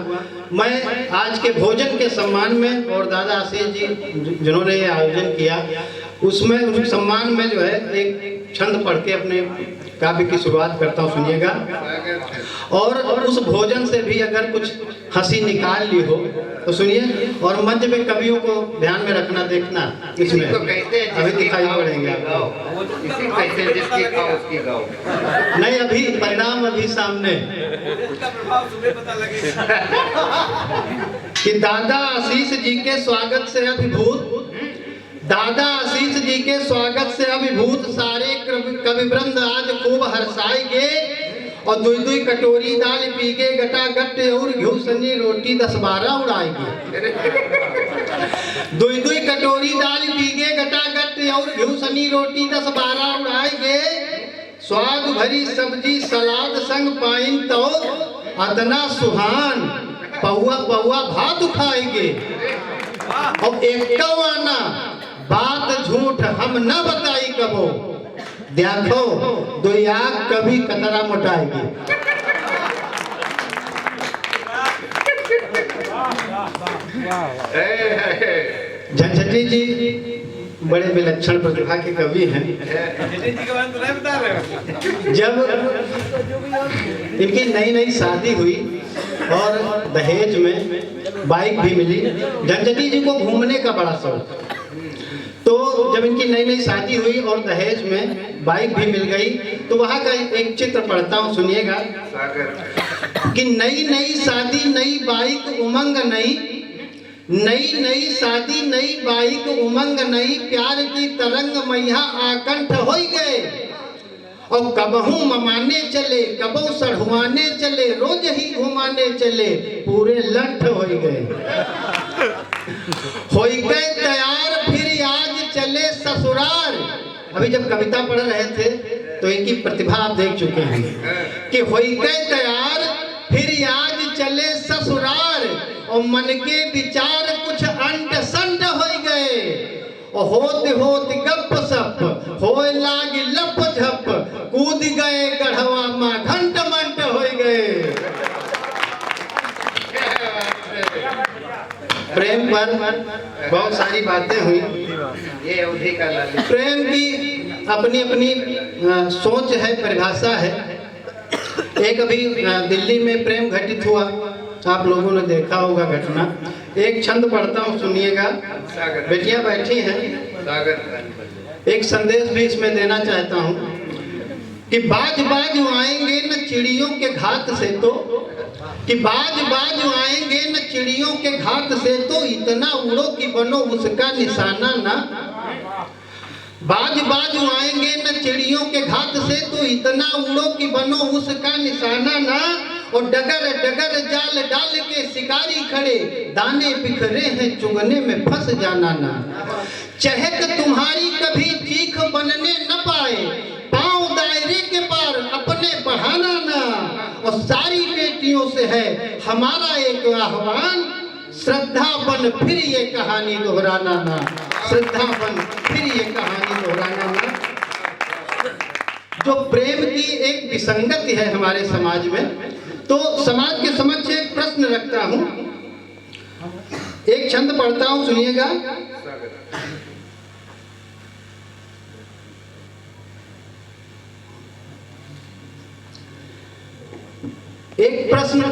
मैं आज के भोजन के सम्मान में और दादा आशीष जी जिन्होंने ये आयोजन किया उसमें उस सम्मान में जो है एक छंद पढ़ के अपने काव्य की शुरुआत करता हूँ, सुनिएगा। और उस भोजन से भी अगर कुछ हंसी निकाल ली हो तो सुनिए, और मंच में कवियों को ध्यान में रखना, देखना इसमें अभी दिखाई पड़ेंगे आपको। नहीं, अभी परिणाम अभी सामने कि दादा आशीष जी के स्वागत से अभिभूत, दादा आशीष जी के स्वागत से अभिभूत सारे कविवृंद आज खूब हर्षाएंगे और दुई दुई कटोरी दाल पीके गटा गट्टे और घी सनी रोटी 10-12 उड़ाएंगे। दुई दुई कटोरी दाल पीके गटा गट्टे और घी सनी रोटी 10-12 उड़ाएंगे। स्वाद भरी सब्जी सलाद संग पाइन तो अदना सुहान पहुआ पहुआ भात खाएंगे। और एक आना बात झूठ हम न बताई कबो, देखो दो आग कभी कतरा मोटाएगी। झंझटी जी बड़े विलक्षण प्रतिभा के कवि हैं। जब इनकी नई नई शादी हुई और दहेज में बाइक भी मिली, झंझटी जी को घूमने का बड़ा शौक, तो जब इनकी नई नई शादी हुई और दहेज में बाइक भी मिल गई तो वहाँ का एक चित्र पढ़ता हूँ, सुनिएगा। कि नई नई शादी नई बाइक उमंग नई, नई नई शादी नई बाइक उमंग नई, प्यार की तरंग मैया आकंठ हो गए। और कबहू ममाने चले कबहू सढ़ुआने चले, रोज ही घुमाने चले पूरे लठ हो गए। हो गए तैयार फिर आज चले ससुराल। अभी जब कविता पढ़ रहे थे तो इनकी प्रतिभा आप देख चुके हैं कि हो गए तैयार फिर आज चले ससुराल, और मन के विचार कुछ अंट संट हो गए। और होते होते गप सप होए लागी लप झप, कूद गए गढ़वा माँ घंट मंट हो गए। प्रेम पर बहुत सारी बातें हुई। ये अवधि का प्रेम की अपनी अपनी सोच है, परिभाषा है। एक अभी दिल्ली में प्रेम घटित हुआ, आप लोगों ने देखा होगा घटना। एक छंद पढ़ता हूँ, सुनिएगा। बेटियां बैठी हैं, एक संदेश भी इसमें देना चाहता हूँ कि बाज बाज आएंगे न चिड़ियों के घात से, तो कि बाज बाज आएंगे न चिड़ियों के घात से, तो इतना उड़ो कि बनो उसका निशाना ना। बाज बाज आएंगे न चिड़ियों के घात से, तो इतना उड़ो कि बनो उसका निशाना ना। और डगर डगर जाल डाल के शिकारी खड़े, दाने बिखरे हैं चुगने में फंस जाना ना। चहक तुम्हारी कभी चीख बनने न पाए, पांव दायरे के पार अपने बढ़ाना ना। और सारी बेटियों से है हमारा एक आह्वान, श्रद्धा बन फिर ये कहानी दोहराना ना। श्रद्धा बन फिर ये कहानी दोहराना ना। जो प्रेम की एक विसंगति है हमारे समाज में, तो समाज के समक्ष एक प्रश्न रखता हूं, एक छंद पढ़ता हूं, सुनिएगा। एक प्रश्न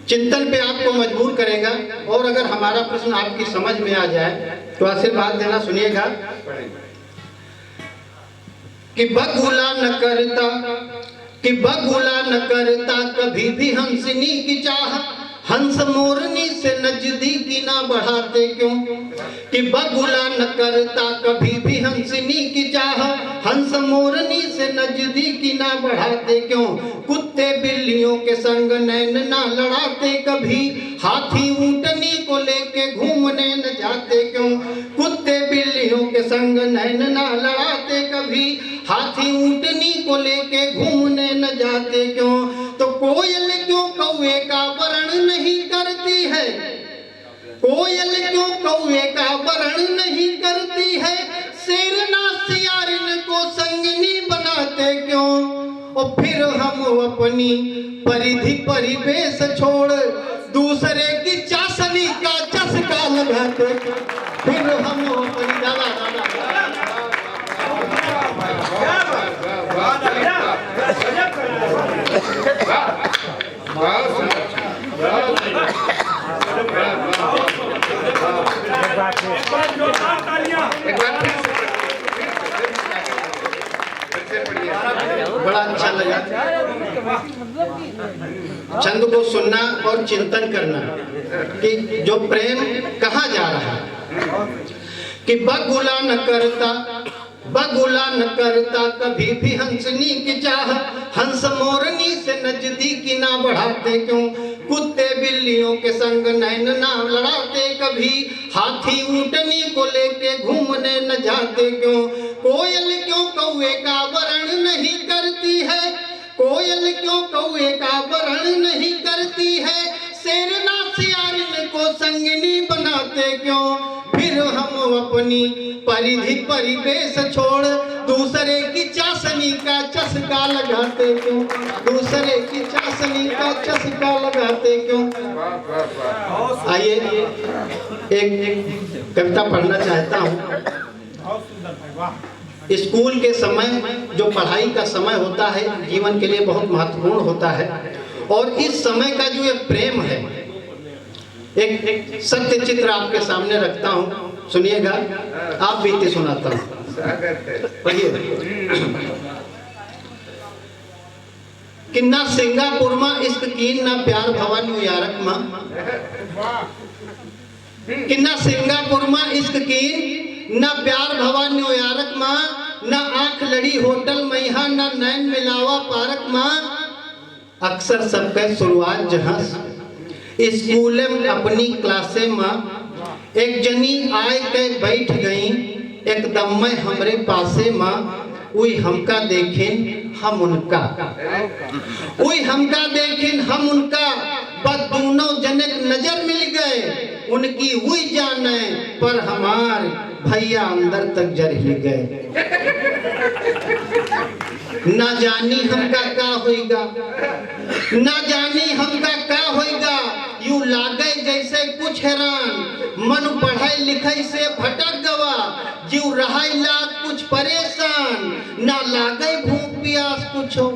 चिंतन पे आपको मजबूर करेगा, और अगर हमारा प्रश्न आपकी समझ में आ जाए तो आशीर्वाद देना, सुनिएगा। कि बगुला न करता, कि बगुला न करता कभी भी हंसनी की चाह, हंस मोरनी से नजदीकी ना बढ़ाते क्यों। कि बगुला न करता कभी भी हंसनी की चाह, हंस मोरनी से नजदीकी ना बढ़ाते क्यों। कुत्ते बिल्लियों के संग नैन ना लड़ाते कभी, हाथी ऊंटनी को लेके घूमने न जाते क्यों। कुत्ते बिल्लियों के संग नैन ना लड़ाते कभी, हाथी ऊँटनी को लेके घूमने न जाते क्यों? तो कोयल क्यों कौवे का वर्ण नहीं करती है? कोयल क्यों कौवे का वर्ण नहीं करती है? शेर ना सियारिन को संगनी बनाते क्यों? और फिर हम अपनी परिधि परिवेश छोड़ दूसरे की चाशनी का चस्का लगाते क्यों? फिर हम अपनी बड़ा अच्छा लगा छंद को सुनना और चिंतन करना कि जो प्रेम कहाँ जा रहा है। कि बगुला न करता कभी भी हंसनी की चाह, हंस मोरनी से नजदीकी ना बढ़ाते क्यों? कुत्ते बिल्लियों के संग नैन ना लड़ाते कभी, हाथी ऊँटनी को लेके घूमने न जाते क्यों? कोयल क्यों कौवे का वर्ण नहीं करती है? कोयल क्यों कौवे का वर्ण नहीं करती है? शेर ना सियारिन को संगनी बनाते क्यों? फिर हम अपनी परिधि परिवेश छोड़ दूसरे की चाशनी का चस्का लगाते क्यों? दूसरे की चाशनी का चस्का लगाते क्यों? आइए एक कविता पढ़ना चाहता हूँ। स्कूल के समय जो पढ़ाई का समय होता है जीवन के लिए बहुत महत्वपूर्ण होता है, और इस समय का जो एक प्रेम है, एक सत्य चित्र आपके सामने रखता हूँ, सुनिएगा। आप बीते सुनाता हूँ। कि ना सिंगापुर में इश्क कीन ना प्यार भवन न्यूयॉर्क में, कि ना सिंगापुर में इश्क कीन ना प्यार भवन न्यूयॉर्क में, ना आंख लड़ी होटल में यहाँ, ना नैन मिलावा पार्क में। अक्सर सबके शुरुआत जहाँ स्कूल में अपनी क्लासे में एक जनी आए के बैठ गई एकदम में हमरे पासे में। उई हमका देखें हम उनका, उई हमका देखें हम उनका, बस दोनों जने नजर मिल गए। उनकी हुई जाने पर हमार भैया अंदर तक जर हिल गए। ना जानी हमका का होएगा, ना जानी हमका का होएगा। यूं लागे जैसे कुछ हैरान, मन पढ़ाई लिखाई से भटक गवा। जीव रहाई लाग कुछ परेशान, ना लागे भूख प्यास कुछो,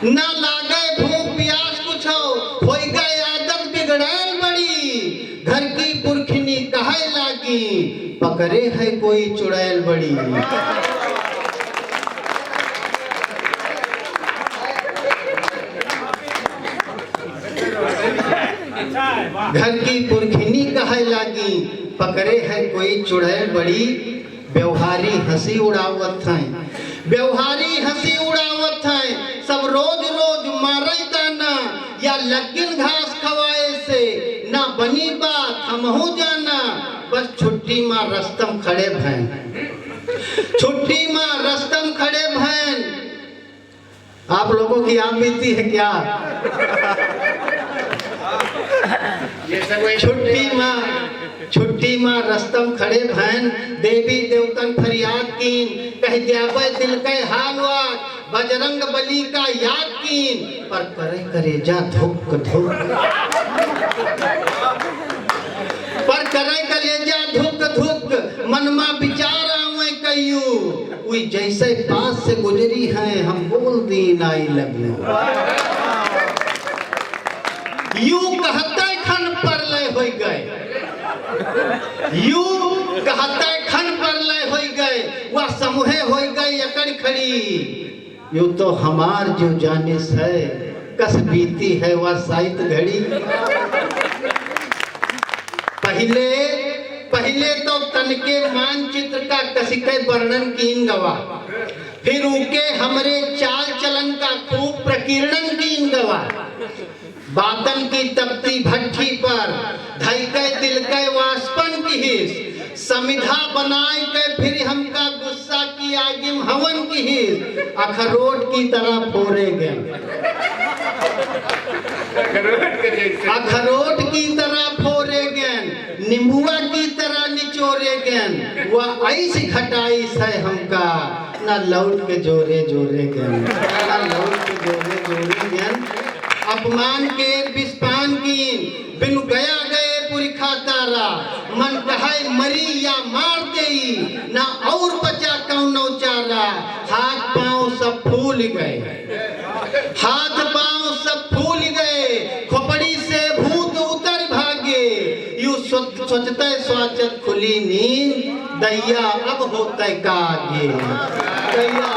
ना लागे भूख प्यास कुछो। हो गए आदत बिगड़ैल बड़ी, घर की पुरखनी कहे लागी, पकड़े है कोई चुड़ैल बड़ी। घर की पुरखनी कहे लागी, पकड़े है कोई चुड़ैल बड़ी। व्यवहारी हंसी उड़ावत है, व्यवहारी हंसी उड़ावत है। सब रोज रोज मारे दाना, या लगिन घास खवाए से ना बनी बात हमहू जाना। बस छुट्टी माँ रस्तम खड़े भैन, छुट्टी माँ रस्तम खड़े भैन। आप लोगों की आप बीती है क्या? छुट्टी माँ रस्तम खड़े भैन, देवी देवतन फरियाद कीन। कह जावे दिल के हालवात, बजरंग बली का याद कीन। पर करे करेजा धुक धुक, पर करे कलेजा धुक धुक। मनमा विचार आवे कयू, उई जैसे पास से गुजरी है हम बोल दी आई लव यू। यूं कहते खन पर लय हो गए, यूं कहते खन पर लय हो गए। वह समूहे हो गई अकड़ खड़ी, यूं तो हमार जो जानिस है कस बीती है वह साइत घड़ी। पहले तो तन के मानचित्र का कसिके वर्णन कीन गवा, फिर उके हमरे चाल चलन का खूब प्रकीर्णन कीन गवा। बातन की तपती भट्टी पर धैके दिल के वाष्पन की हिस, समिधा बनाए के फिर हमका गुस्सा की आगिम हवन की ही अखरोट की तरह फोड़े गए, अखरोट की तरह फोड़े गए, नींबुआ की तरह निचोरे गए, वह ऐसी खटाई है हमका ना लौट के जोरे जोरे गए, ना लौट के जोरे जोरे गए। अपमान के विस्पान की बिनु गया गए पुरखा तारा, मन कहे मरी या मार देई ना और बचा कौनो चारा। हाथ पांव सब फूल गए, हाथ पांव सब फूल गए, खोपड़ी से भूत उतर भागे। यूं सोचते स्वाचत खुली नींद, दैया अब होते का आगे, दैया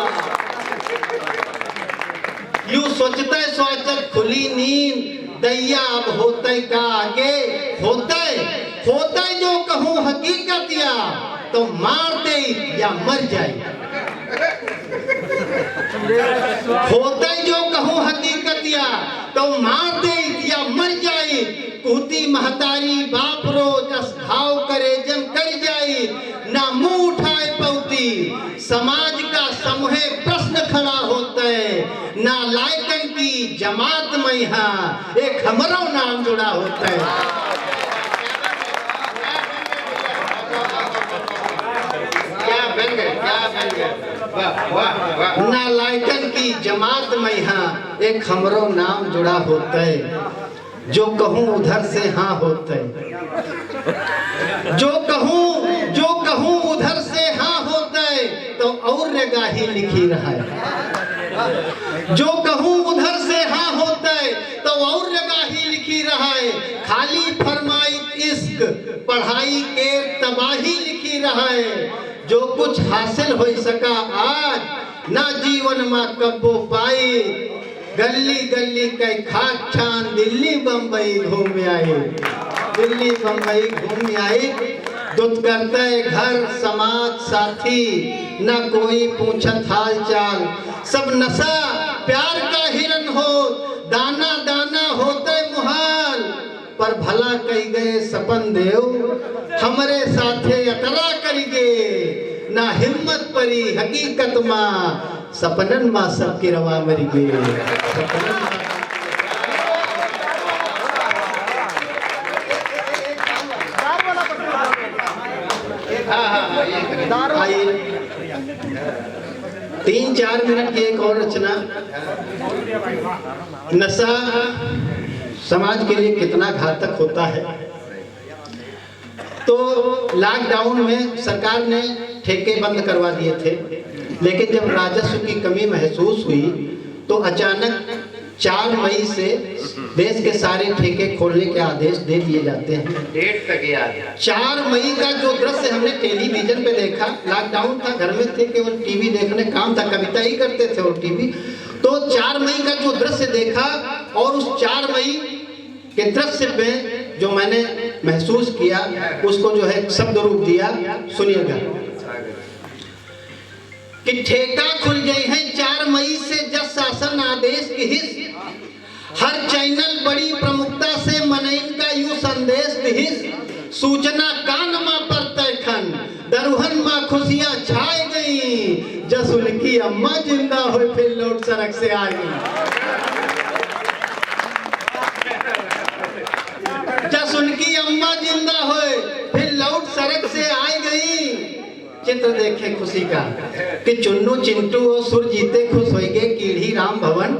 यूं सोचते स्वाचत खुली नींद, दैया अब होते का आगे। होते जो कहूँ हकीकत या तो मार दे या मर जाए, होते जो कहूँ हकीकत या तो मार दे या मर जाए। कहती महतारी बाप रोज घाव करे जन कर जाए, ना मुंह उठाए पौती समाज का समूह प्रश्न खड़ा होता है, ना लायकन की जमात में यहाँ एक हमरो नाम जुड़ा होता है। क्या बन गए, क्या बन गए, वाह वाह वाह। ना लायकन की जमात में यहाँ एक हमरो नाम जुड़ा होता है, जो कहूँ उधर से हाँ होता है, जो कहूँ उधर से हाँ होता है तो और निगाही लिखी रहा है, जो कहूँ उधर से हाँ होता है तो और निगाही लिखी रहा है। खाली फरमाई इश्क पढ़ाई के तबाही लिखी रहा है, जो कुछ हासिल हो सका आज ना जीवन में कब्बो पाए। गली गली के खाक छान दिल्ली बम्बई घूम आए, दिल्ली बम्बई घूम आए। दुख करते घर समाज साथी न कोई पूछत हाल चाल, सब नशा प्यार का हिरन हो, दाना दाना होते मुहाल। पर भला कही गए सपन देव हमरे साथे अतरा करिगे, ना हिम्मत परी हकीकत माँ सपनन माँ सबकी रवा मरी गे। तीन चार मिनट की एक और रचना। नशा समाज के लिए कितना घातक होता है। तो लॉकडाउन में सरकार ने ठेके बंद करवा दिए थे, लेकिन जब राजस्व की कमी महसूस हुई तो अचानक 4 मई से देश के सारे ठेके खोलने के आदेश दे दिए जाते हैं। डेट तक याद। 4 मई का जो दृश्य हमने टेलीविजन पे देखा, लॉकडाउन था, घर में थे, केवल टीवी देखने काम था, कविता ही करते थे और टीवी। तो 4 मई का जो दृश्य देखा और उस 4 मई के दृश्य में जो मैंने महसूस किया उसको जो है शब्द रूप दिया, सुनिएगा। कि ठेका खुल गई है 4 मई से जज शासन आदेश की हिस्स, हर चैनल बड़ी प्रमुखता से मनइन का यू संदेश दिहिस। सूचना कानमा पर तैखन दरुहन माँ खुशियां छाए गई, जस उनकी अम्मा जिंदा हो फिर लौट सड़क से आ गई, जस उनकी अम्मा जिंदा हो फिर लौट सड़क से आ गई। चित्र देखे खुशी का कि चुन्नू चिंटू और सुर जीते खुश होएगे, कीढ़ी राम भवन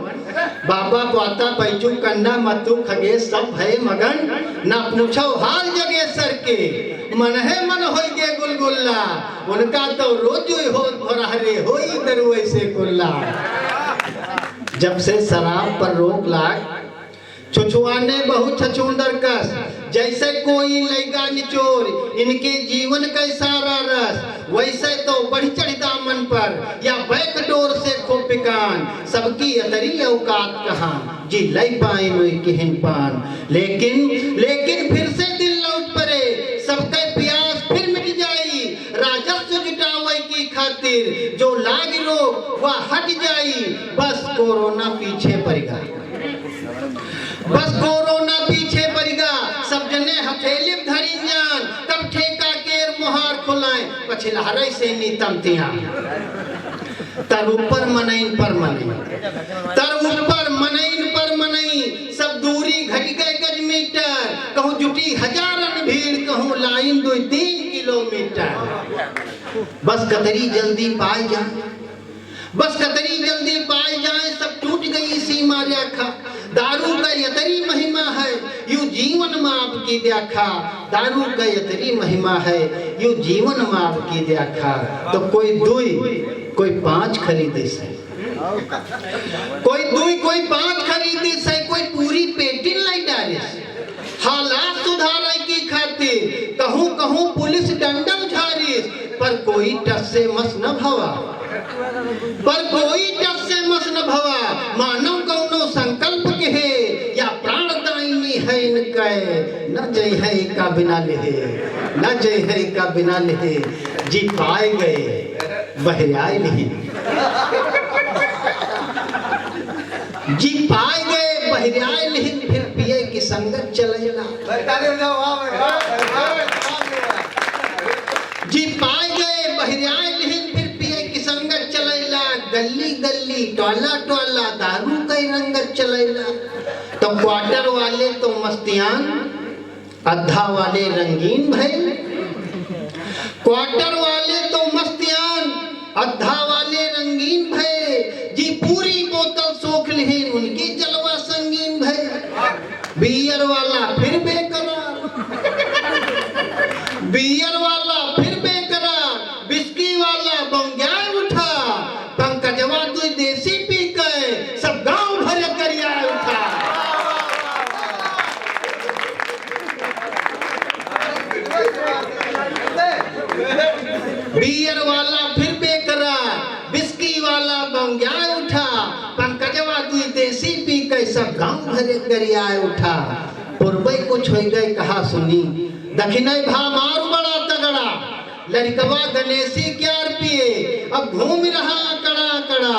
बाबा पाता पैचू कन्ना मतु खगेश सब भय मगन, ना पूछो हाल जगेसर के मन है मन होएगे गुलगुल्ला, उनका तो रोज हो भरहरे होई दरु ऐसे कुल्ला। जब से शराब पर रोक लाग छुछुआने बहुत छछूंदर कस, जैसे कोई लैगा निचोर इनके जीवन का सारा रस, वैसे तो बढ़ी चढ़ी दामन पर या बैक डोर से खोपिकान, सबकी अतरी औकात कहाँ जी लई पाए नोई किहिन पान। लेकिन फिर से दिल लौट पड़े, सबके प्यास फिर मिट जाई, राजस्व जुटावे की खातिर जो लाग लोग वह हट जाई। बस कोरोना पीछे पड़ेगा, बस कोरोना पीछे पड़ेगा, सब जने हथेली धरी जान, तब ठेका केर मुहार पछिलहरे से नीतमतिया तर ऊपर मनैन पर मनई तर ऊपर मनैन पर मनई सब दूरी घट गए गज मीटर कहूँ जुटी हजारन भीड़ कहूँ लाइन 2-3 किलोमीटर बस कतरी जल्दी पाई जाए बस कतरी जल्दी पाई जाए सब टूट गई सीमा रेखा दारू का यतरी महिमा है यू जीवन में आपकी व्याख्या दारू का यतरी महिमा है यू जीवन में आपकी व्याख्या तो कोई 2 कोई 5 खरीदे से कोई 2 कोई 5 खरीदे से कोई पूरी पेटी लाई डाले से हालात सुधारे की खातिर कहूँ कहूँ पुलिस डंडा झारिस पर कोई टस से मस न भवा पर कोई टस से मस न भवा मानव कौनो संकल्प के है या प्राणदायिनी है इनका न जय है का बिना लेहे न जय है का बिना लेहे जी पाए गए बहराए नहीं जी पाए गए बहराए नहीं फिर पिए की संगत चलेला जी पाए गए बहराए नहीं फिर पिए की संगत चलेला गली गली टोला टोला दारू का रंगत चलेला तो क्वार्टर वाले तो मस्तियान अद्धा वाले रंगीन भइल क्वार्टर वाले तो मस्तियान अद्धा वाले रंगीन भय जी पूरी बोतल सोख लेहिन उनकी जलवा संगीन भय बियर वाला फिर बेकरार बियर वाला फिर बेकरार बिस्की वाला बंग्याय उठा पंकजवा 2 देसी पी के सब गांव भर करिया उठा बियर वाला फिर बेकरार बिस्की वाला बंग्याय उठा पंकजवा 2 देसी पी के सब गांव भर करिया उठा पूर्वे कुछ हो गए कहा सुनी दक्षिणाई भा मारू बड़ा तगड़ा लड़कवा गणेशी क्यार पिए अब घूम रहा कड़ा कड़ा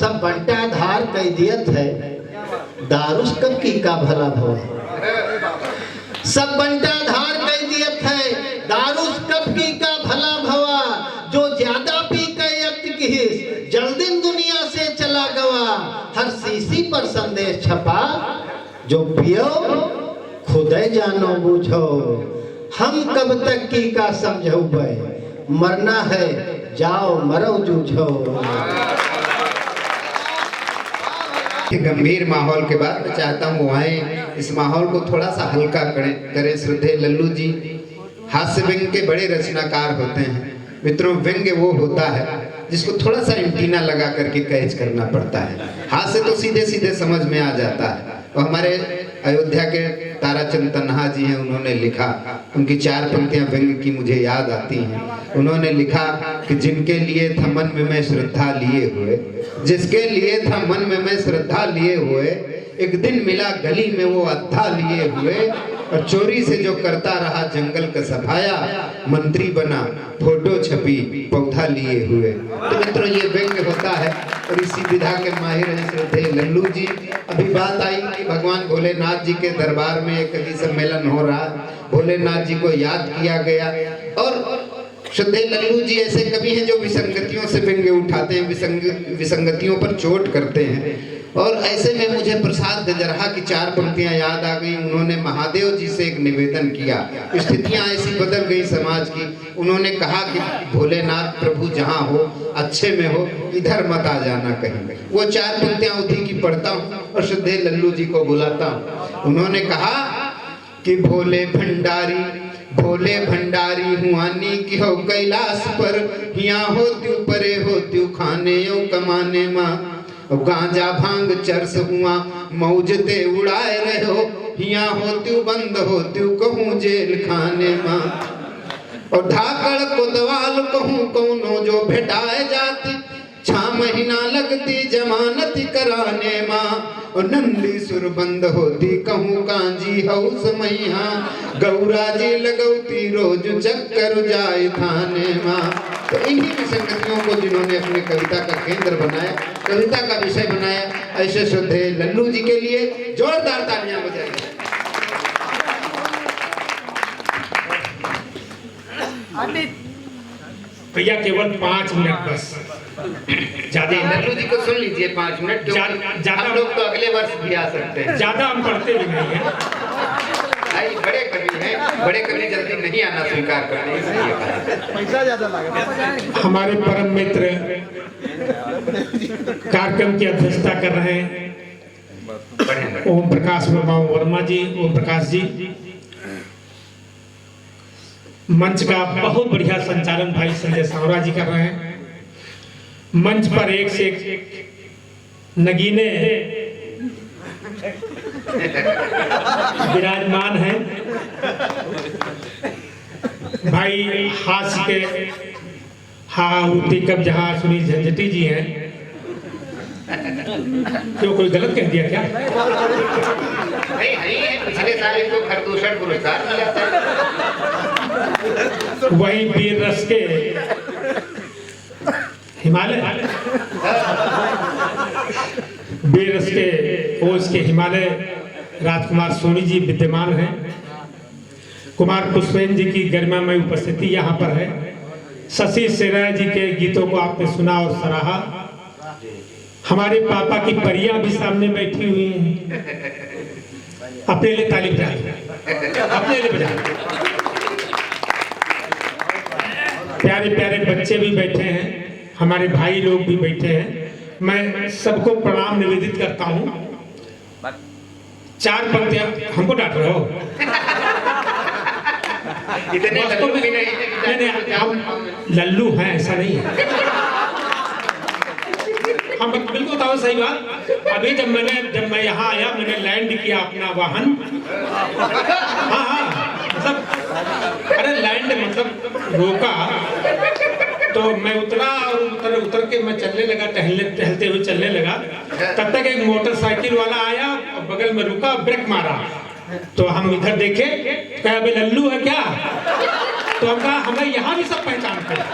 सब बंटा धार कह दियत है दारूस कब की का भला भव सब बंटा धार कह दियत है दारूस कब की का भला भवा जो ज्यादा पी के यक्त की जल्दी दुनिया से चला गवा हर सीसी पर संदेश छपा जो पियो खुदे जानो बूझो हम कब तक की का समझो मरना है जाओ मरो जूझो गंभीर माहौल के बाद मैं चाहता हूँ वो आए इस माहौल को थोड़ा सा हल्का करें श्रद्धेय लल्लू जी हास्य व्यंग के बड़े रचनाकार होते हैं मित्रों व्यंग्य वो होता है जिसको थोड़ा सा एंटीना लगा करके कैच करना पड़ता है हास्य तो सीधे सीधे समझ में आ जाता है और हमारे अयोध्या के ताराचंद तन्हा जी हैं उन्होंने लिखा उनकी 4 पंक्तियां व्यंग्य की मुझे याद आती हैं उन्होंने लिखा कि जिनके लिए था मन में मैं श्रद्धा लिए हुए जिसके लिए था मन में मैं श्रद्धा लिए हुए एक दिन मिला गली में वो अद्धा लिए हुए और चोरी से जो करता रहा जंगल का सफाया मंत्री बना फोटो छपी पौधा लिए हुए तो मित्रों ये व्यंग्य होता है और इसी विधा के माहिर हैं श्रद्धेय लल्लू जी अभी बात आई कि भगवान भोलेनाथ जी के दरबार में एक कवि सम्मेलन हो रहा भोलेनाथ जी को याद किया गया और श्रद्धेय लल्लू जी ऐसे कवि हैं जो विसंगतियों से व्यंग्य उठाते हैं विसंगतियों पर चोट करते हैं और ऐसे में मुझे प्रसाद गजरहा की 4 पंक्तियां याद आ गई उन्होंने महादेव जी से एक निवेदन किया स्थितियां ऐसी बदल गई समाज की उन्होंने कहा कि भोलेनाथ प्रभु जहां हो अच्छे में हो इधर मत आ जाना कहीं वो 4 पंक्तियां उठी की पढ़ता हूँ और श्रद्धेय लल्लू जी को बुलाता हूँ उन्होंने कहा कि भोले भंडारी हुआनी की हो कैलाश पर हिया होत्यू परे होत्यू खाने यो कमाने माँ गांजा भांग चरस हुआ मौज ते उड़ाए रहे हो हिया होत्यू बंद होत्यू कहूँ जेल खाने माँ और धाकड़ कोतवाल कहूँ कौनो जो भेटाए जाती 6 महीना लगती जमानत कराने माँ और नंदी सुर बंद होती कहूँ कांजी हौस मैया गौरा जी लगौती रोज चक्कर जाए थाने माँ तो इन्हीं विसंगतियों को जिन्होंने अपनी कविता का केंद्र बनाया कविता का विषय बनाया ऐसे श्रद्धेय लल्लू जी के लिए जोरदार तालियां बजाइए भैया केवल 5 मिनट बस, ज्यादा लल्लू जी को सुन लीजिए 5 मिनट, क्योंकि हम लोग तो अगले वर्ष भी आ सकते हैं। ज्यादा हम पढ़ते भी नहीं है। भाई बड़े कवि हैं, बड़े कवि जल्दी नहीं आना स्वीकार करते, इसलिए पैसा ज्यादा लगा। हमारे परम मित्र कार्यक्रम की अध्यक्षता कर रहे हैं ओम प्रकाश वर्मा जी, ओम प्रकाश जी। मंच का बहुत बढ़िया संचालन भाई संजय सावरा जी कर रहे हैं। मंच पर एक से एक नगीने विराजमान हैं। भाई हास्य के कब जहाँ सुनील झंझटी जी हैं। क्यों, कोई गलत कह दिया क्या? नहीं है, पिछले साल इनको खरदूषण पुरस्कार मिला था। वही वीर रस के हिमालय, वीर रस के ओज के हिमालय राजकुमार सोनी जी विद्यमान हैं। कुमार पुष्पेन जी की गरिमामय उपस्थिति यहाँ पर है। शशि सेराय जी के गीतों को आपने सुना और सराहा। हमारे पापा की परियां भी सामने बैठी हुई हैं। अपने लिए ताली बजाइए, अपने लिए बजाइए। प्यारे प्यारे बच्चे भी बैठे हैं, हमारे भाई लोग भी बैठे हैं। मैं सबको प्रणाम निवेदित करता हूँ। 4 पंक्तियां हमको डांट रहे हो। इतने लल्लू भी नहीं, हम लल्लू हैं ऐसा नहीं है। हम बिल्कुल बताओ सही बात। अभी जब मैं यहाँ आया, मैंने लैंड किया अपना वाहन। हाँ मतलब, अरे लैंड मतलब रोका, तो मैं उतरा और उतर के मैं चलने लगा, टहलते हुए चलने लगा। तब तक एक मोटरसाइकिल वाला आया, बगल में रुका, ब्रेक मारा। तो हम इधर देखे, कहा अबे लल्लू है क्या? तो हम कहा हमें यहाँ भी सब पहचानते हैं।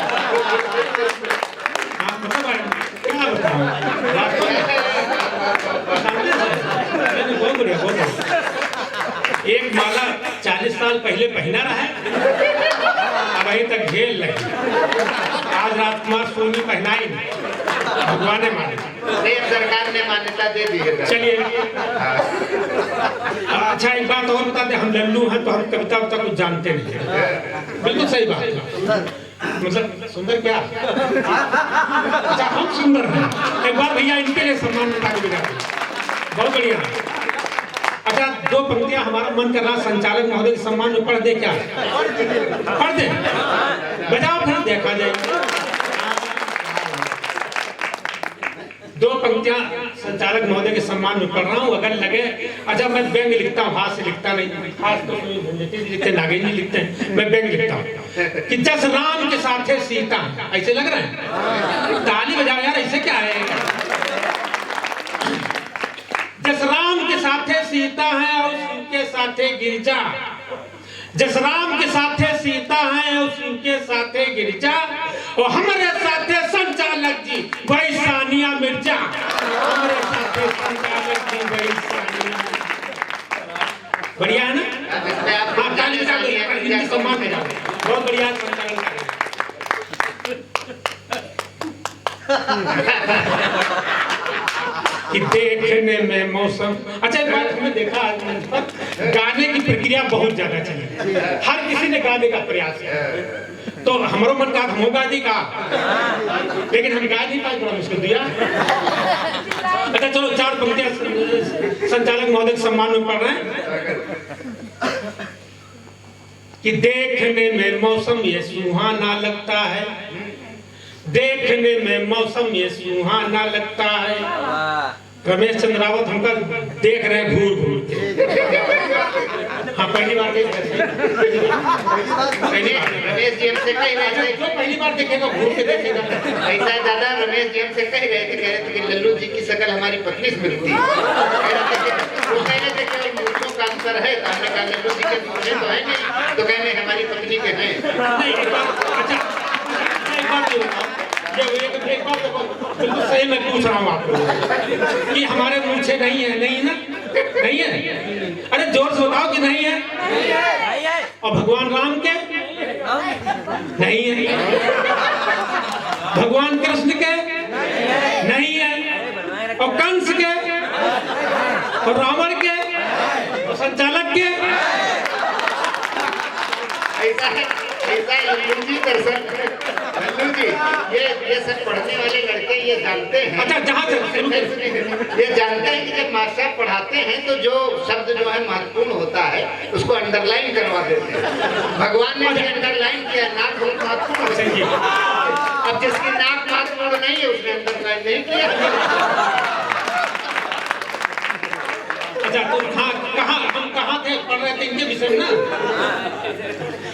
मतलब क्या बताऊं, बहुत बढ़िया, बहुत बढ़िया। एक माला 40 साल पहले पहना रहा है, अब अभी तक झेल लगी। आज राजकुमार सोनी पहनाई, भगवान ने माने, सरकार ने मान्यता दे दी है। चलिए अच्छा एक बात और बता दें, हम लल्लू हैं तो हम कविता उविता कुछ जानते नहीं हैं। बिल्कुल सही बात है। मतलब सुंदर क्या? अच्छा हम सुंदर हैं। एक बार भैया इनके लिए सम्मान बहुत बढ़िया। अच्छा 2 पंक्तियां हमारा मन कर रहा, संचालक महोदय के सम्मान में पढ़ दे क्या? पढ़ दे, बजाओ फिर देखा जाए। 2 पंक्तियां संचालक महोदय के सम्मान में पढ़ रहा हूँ। अगर लगे, अच्छा मैं व्यंग लिखता हूँ, हाथ से लिखता नहीं। हाथ तो लिखते, नागेंद्र जी लिखते हैं, मैं व्यंग लिखता हूँ कि जस राम के साथ है सीता, ऐसे लग रहा है। ताली बजाओ यार, ऐसे क्या है? जस राम के साथ है सीता है और उनके साथ है गिरिजा। जस राम के साथ है सीता है और उनके साथ है गिरिजा, और हमारे साथ है संचालक जी वही सानिया मिर्जा। हमारे साथ है संचालक जी वही सानिया। बढ़िया है ना? हाँ ताली बजाओ, इनकी सम्मान में जाओ। बहुत बढ़िया संचालन कर कि देखने में मौसम। अच्छा एक बात हमने देखा आज मंच पर, गाने की प्रक्रिया बहुत ज्यादा चली, हर किसी ने गाने का प्रयास किया। तो हमारो मन का हम गा दी का, लेकिन हम गा नहीं पाए, बड़ा मुश्किल दिया। अच्छा चलो 4 पंक्तियां संचालक महोदय के सम्मान में पढ़ रहे हैं कि देखने में मौसम ये सुहाना लगता है, देखने में मौसम ये सुहाना लगता है। रमेश चंद्र रावत हमका देख रहे हैं घूर घूर के। हाँ पहली बार देख रहे हैं। रमेश जी हमसे कह रहे थे, जो पहली बार देखेगा घूर के देखेगा। ऐसा दादा रमेश जी हमसे कह रहे थे कि लल्लू जी की शकल हमारी पत्नी से मिलती है। वो कह रहे थे कि मूर्खों का अंतर है, तो हमने कहा लल्लू जी के मूर्खे तो है नहीं, तो कहने हमारी पत्नी के हैं। नहीं एक बात, अच्छा एक बात बिल्कुल सही मैं पूछ रहा हूँ आपको कि हमारे मूछे नहीं है? नहीं है ना? नहीं है? अरे जोर से बताओ कि नहीं है। और भगवान राम के नहीं है। भगवान कृष्ण के नहीं है, और कंस के, और रावण के, और संचालक के। ऐसा है लल्लू जी दरअसल, लल्लू जी ये सब पढ़ने वाले लड़के ये जानते हैं। अच्छा, जहाँ से शुरू करें। ये जानते हैं कि जब मास्टर पढ़ाते हैं तो जो शब्द जो है महत्वपूर्ण होता है उसको अंडरलाइन करवा देते हैं। भगवान ने भी अंडरलाइन किया, नाक बहुत महत्वपूर्ण होता है। अब जिसकी नाक महत्वपूर्ण नहीं है उसने अंडरलाइन नहीं किया। अच्छा, तो हम कहाँ थे, पढ़ रहे थे इनके विषय में ना,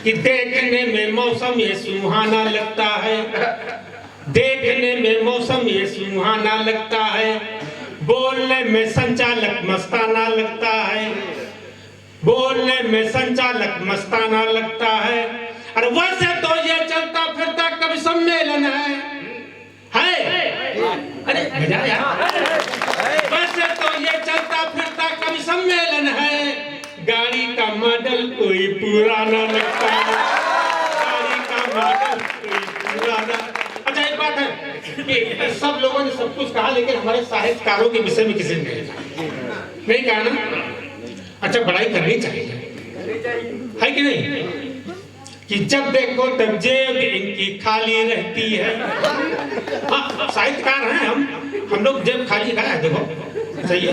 कि देखने में मौसम ये सुहाना लगता है, देखने में मौसम ये सुहाना लगता है, बोलने में संचालक मस्ताना लगता है, बोलने में संचालक मस्ताना लगता है। अरे वैसे तो ये चलता फिरता कभी सम्मेलन है? अरे मजा यार, वैसे तो ये चलता फिरता कभी सम्मेलन है, गाड़ी का मॉडल कोई पुराना लगता है, गाड़ी का मॉडल कोई पुराना। अच्छा, एक बात है कि सब लोगों ने सब कुछ कहा, लेकिन हमारे साहित्यकारों के विषय में किसी ने नहीं कहा ना। अच्छा, बड़ाई करनी चाहिए, है कि नहीं? कि जब देखो तब जेब इनकी खाली रहती है। हाँ, साहित्यकार हैं हम लोग जेब खाली है, देखो सही है।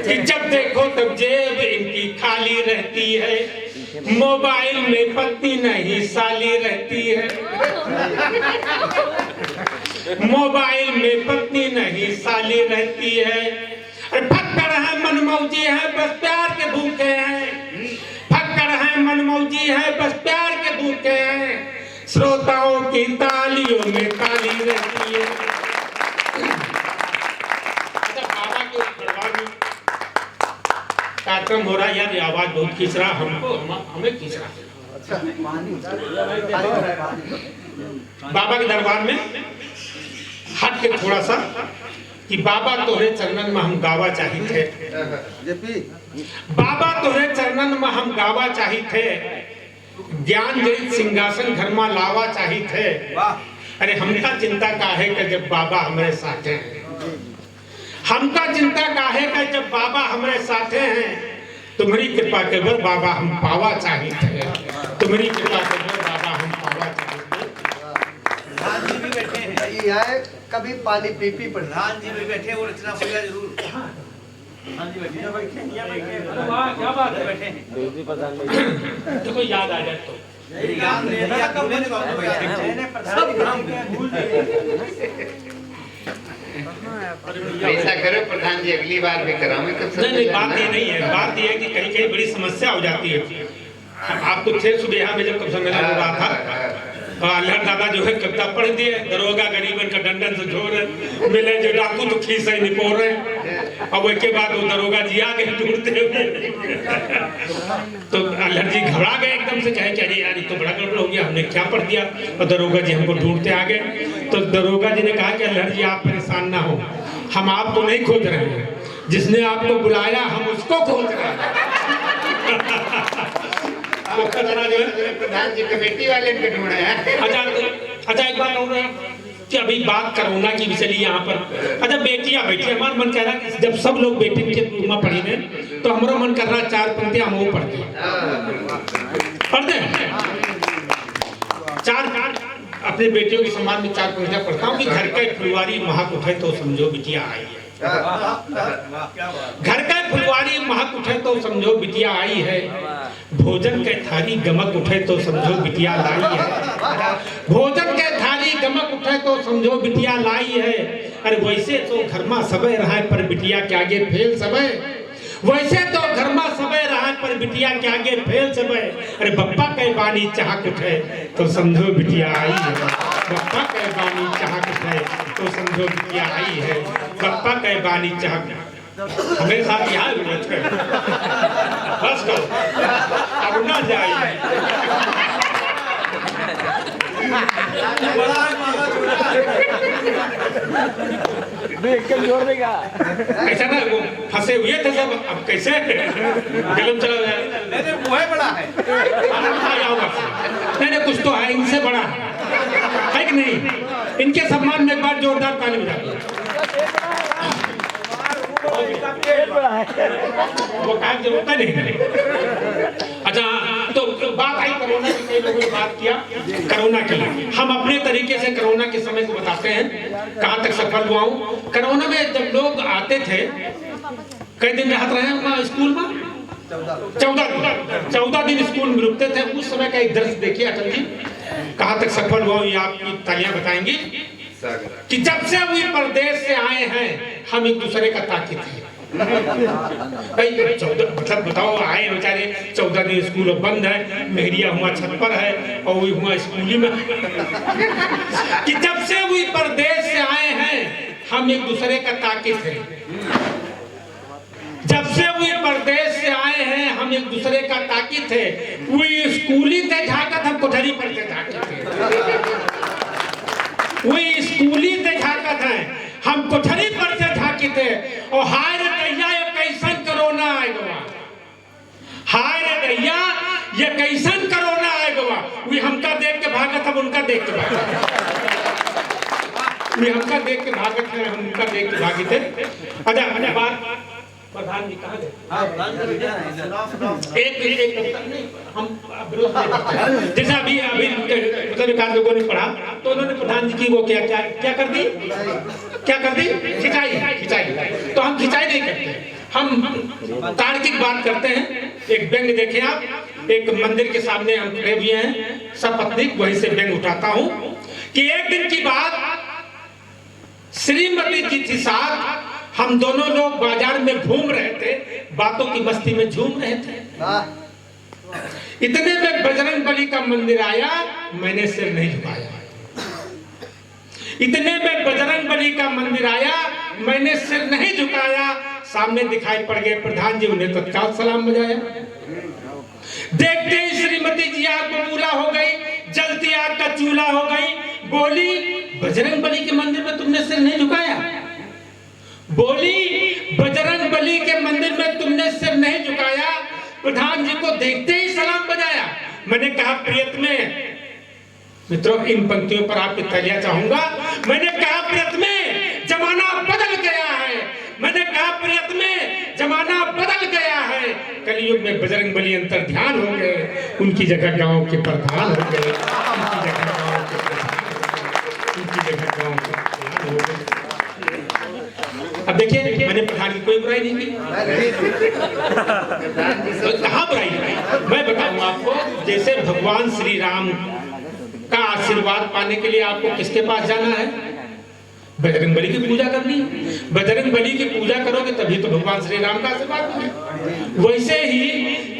कि जब देखो तब जेब इनकी खाली रहती है, मोबाइल में पत्नी नहीं साली रहती है, मोबाइल में पत्नी नहीं साली रहती है। अरे फक्कर है मनमौजी है बस प्यार के भूखे हैं, फक्कर है मनमौजी है बस प्यार के भूखे हैं, श्रोताओं की तालियों में ताली रहती है। बाबा के दरबार में कार्यक्रम हो रहा है यार, ये आवाज बहुत खींच रहा, हमें खींच रहा। बाबा के दरबार में हट के थोड़ा सा कि बाबा तोहरे चरणन में हम गावा चाही थे, बाबा तोहरे चरणन में हम गावा चाही थे, ज्ञान जनित सिंहासन घर में लावा चाही थे। अरे हमका चिंता काहे का जब बाबा हमारे साथ हैं, हमका चिंता काहे का जब बाबा हमारे साथ हैं, तुम्हारी कृपा के बर बाबा हम पावा चाही थे, तुम्हारी कृपा के बर बाबा हम पावा चाही थे। प्रधान जी भी बैठे हैं, ये आए कभी पानी पी प्रधान जी भी बैठे, वो रचना पड़ेगा जरूर। हाँ जी बैठे, क्या बात है, बैठे हैं। देखो याद आ जाए तो याद नहीं है, कब मैंने ऐसा करो प्रधान जी, अगली बार भी करावे। नहीं, बात ये नहीं है, बात ये है कि कहीं कहीं बड़ी समस्या हो जाती है। आपको थे सुबह में जब कब सम्मेलन हो रहा था, अल्लाह दादा जो है कविता पढ़ दिए, दरोगा गरीबन का डंडन से झोर मिले जो डाकू तो खीस ही निपोर रहे। अब उसके बाद वो दरोगा जी आ गए ढूंढते हुए, तो अल्लाह जी घबरा गए एकदम से, कहे अरे यार ये तो बड़ा गड़बड़ हो गया, हमने क्या पढ़ दिया। और दरोगा जी हमको ढूंढते आ गए, तो दरोगा जी ने कहा कि अल्लाह जी आप परेशान ना हो, हम आपको नहीं खोज रहे हैं, जिसने आपको बुलाया हम उसको खोज रहे हैं। प्रधान जी कमेटी वाले के ढूंढे हैं। अच्छा, एक बात और कि अभी बात कोरोना की भी चली यहाँ पर। अच्छा, बेटियां बैठी, हमारा मन कह रहा है कि जब सब लोग बेटी के रूप में पढ़ी ने, तो हमारा मन कर रहा है 4 पंक्तियां हम वो पढ़ते हैं, चार अपने बेटियों के सम्मान में 4 पंक्तियां पढ़ता हूँ कि घर का फुलवारी महक उठे तो समझो बिटिया आई है, घर का फुलवारी महक उठे तो समझो बिटिया आई है, भोजन के थाली गमक उठे तो समझो बिटिया लाई है, भोजन के थाली गमक उठे तो समझो बिटिया लाई है। अरे वैसे तो घर में सबे रहा पर बिटिया के आगे फेल सबे, वैसे तो घर में सबे रहा पर बिटिया के आगे फेल सबे। अरे बप्पा के बानी चाहक उठे तो समझो बिटिया आई है, बप्पा के बानी चाहक उठे तो समझो बिटिया आई है, बप्पा के बानी चाहक। हमेरे साथ यहाँ है, बस करो अब ना जाए। देख के जोड़ देगा। ऐसा ना वो फंसे हुए थे सब, अब कैसे फिल्म चला जाए। नहीं वो है बड़ा है। नहीं कुछ तो है, इनसे बड़ा है। है कि नहीं? इनके सम्मान में एक बार जोरदार ताली बजा दो। वो काम जरूरत नहीं। अच्छा, तो बात आई कोरोना की, कई लोगों ने बात किया कोरोना की। हम अपने तरीके से कोरोना के समय को बताते हैं, कहाँ तक सफल हुआ हूँ। कोरोना में जब लोग आते थे, कई दिन राहत रहे हैं स्कूल में, 14 दिन स्कूल में रुकते थे। उस समय का एक दृश्य देखिए अटल जी, कहाँ तक सफल हुआ हूँ ये आपकी तालियां बताएंगी कि जब से वो प्रदेश से आए हैं हम एक दूसरे का ताकित है। भाई 14 मतलब बताओ, आए बेचारे 14 दिन स्कूल बंद है, मेहरिया हुआ छत पर है और वो हुआ स्कूली में कि जब से वो प्रदेश से आए हैं हम एक दूसरे का ताकित है। जब से वो प्रदेश से आए हैं हम एक दूसरे का ताकित है। वो स्कूली थे झाकत, हम कोठरी पर थे झाकत है। वो स्कूली थे झाकत है, हम कोठरी पर से झाकित है। और हाय रे दैया ये कैसन कोरोना आएगा, हाय रे दैया ये कैसन कोरोना आएगा। वो हमका देख के भागत, हम उनका देख के भागत, वो हमका देख के भागत है, हम उनका देख के भागित है। अच्छा बात प्रधान जी कहाँ गए? एक हम विरोध नहीं करते। जैसा अभी मतलब एक आध लोगों ने पढ़ा तो उन्होंने प्रधान जी की वो क्या कर दी खिंचाई। तो हम खिंचाई नहीं करते, हम तार्किक बात करते हैं। एक व्यंग देखें आप, एक मंदिर के सामने हम खड़े हुए हैं सपत्नीक, वहीं से व्यंग उठाता हूँ कि एक दिन की बात, श्रीमती जी थी साथ, हम दोनों लोग बाजार में घूम रहे थे, बातों की मस्ती में झूम रहे थे। इतने में बजरंग बली का मंदिर आया, मैंने सिर नहीं झुकाया। इतने में बजरंग बली का मंदिर आया, मैंने सिर नहीं झुकाया। सामने दिखाई पड़ गए प्रधान जी, उन्हें तत्काल सलाम बजाया। देखते ही श्रीमती जी आग बबूला हो गई, जलती आग का चूल्हा हो गई। बोली बजरंग बली के मंदिर में तुमने सिर नहीं झुकाया? बोली बजरंग बली के मंदिर में तुमने सिर नहीं झुकाया? प्रधान जी को देखते ही सलाम बजाया। मैंने कहा प्रियतमे, मित्रों इन पंक्तियों पर आपकी तालियां चाहूंगा। मैंने कहा प्रियतमे जमाना बदल गया है, मैंने कहा प्रियतमे जमाना बदल गया है। कलयुग में बजरंग बली अंतर ध्यान हो गए, उनकी जगह गांव के प्रधान हो गए, उनकी जगह गांव के प्रधान हो गए। अब देखिए, मैंने प्रधान की कोई बुराई नहीं की, कहाँ बुराई की? मैं बताऊंगा आपको, जैसे भगवान श्री राम का आशीर्वाद पाने के लिए आपको किसके पास जाना है? बजरंग बली की पूजा करनी। बजरंग बली की पूजा करोगे तभी तो भगवान श्री राम का आशीर्वाद मिलेगा। वैसे ही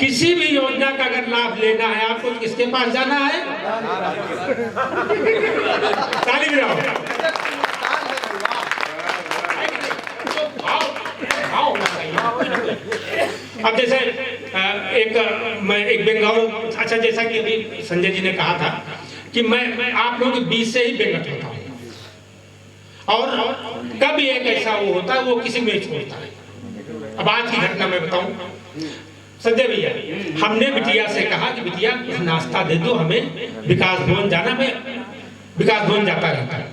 किसी भी योजना का अगर लाभ लेना है आपको, किसके पास जाना है? ताली बजाओ। अब जैसे एक बेंगाल, अच्छा जैसा कि अभी संजय जी ने कहा था कि मैं आप लोगों के बीच से ही बेंगत होता हूँ, और कभी एक ऐसा वो होता है वो किसी में छोड़ता है। अब आज की घटना मैं बताऊं, संजय भैया हमने बिटिया से कहा कि बिटिया कुछ नाश्ता दे दो हमें, विकास भवन जाना, मैं विकास भवन जाता रहता है,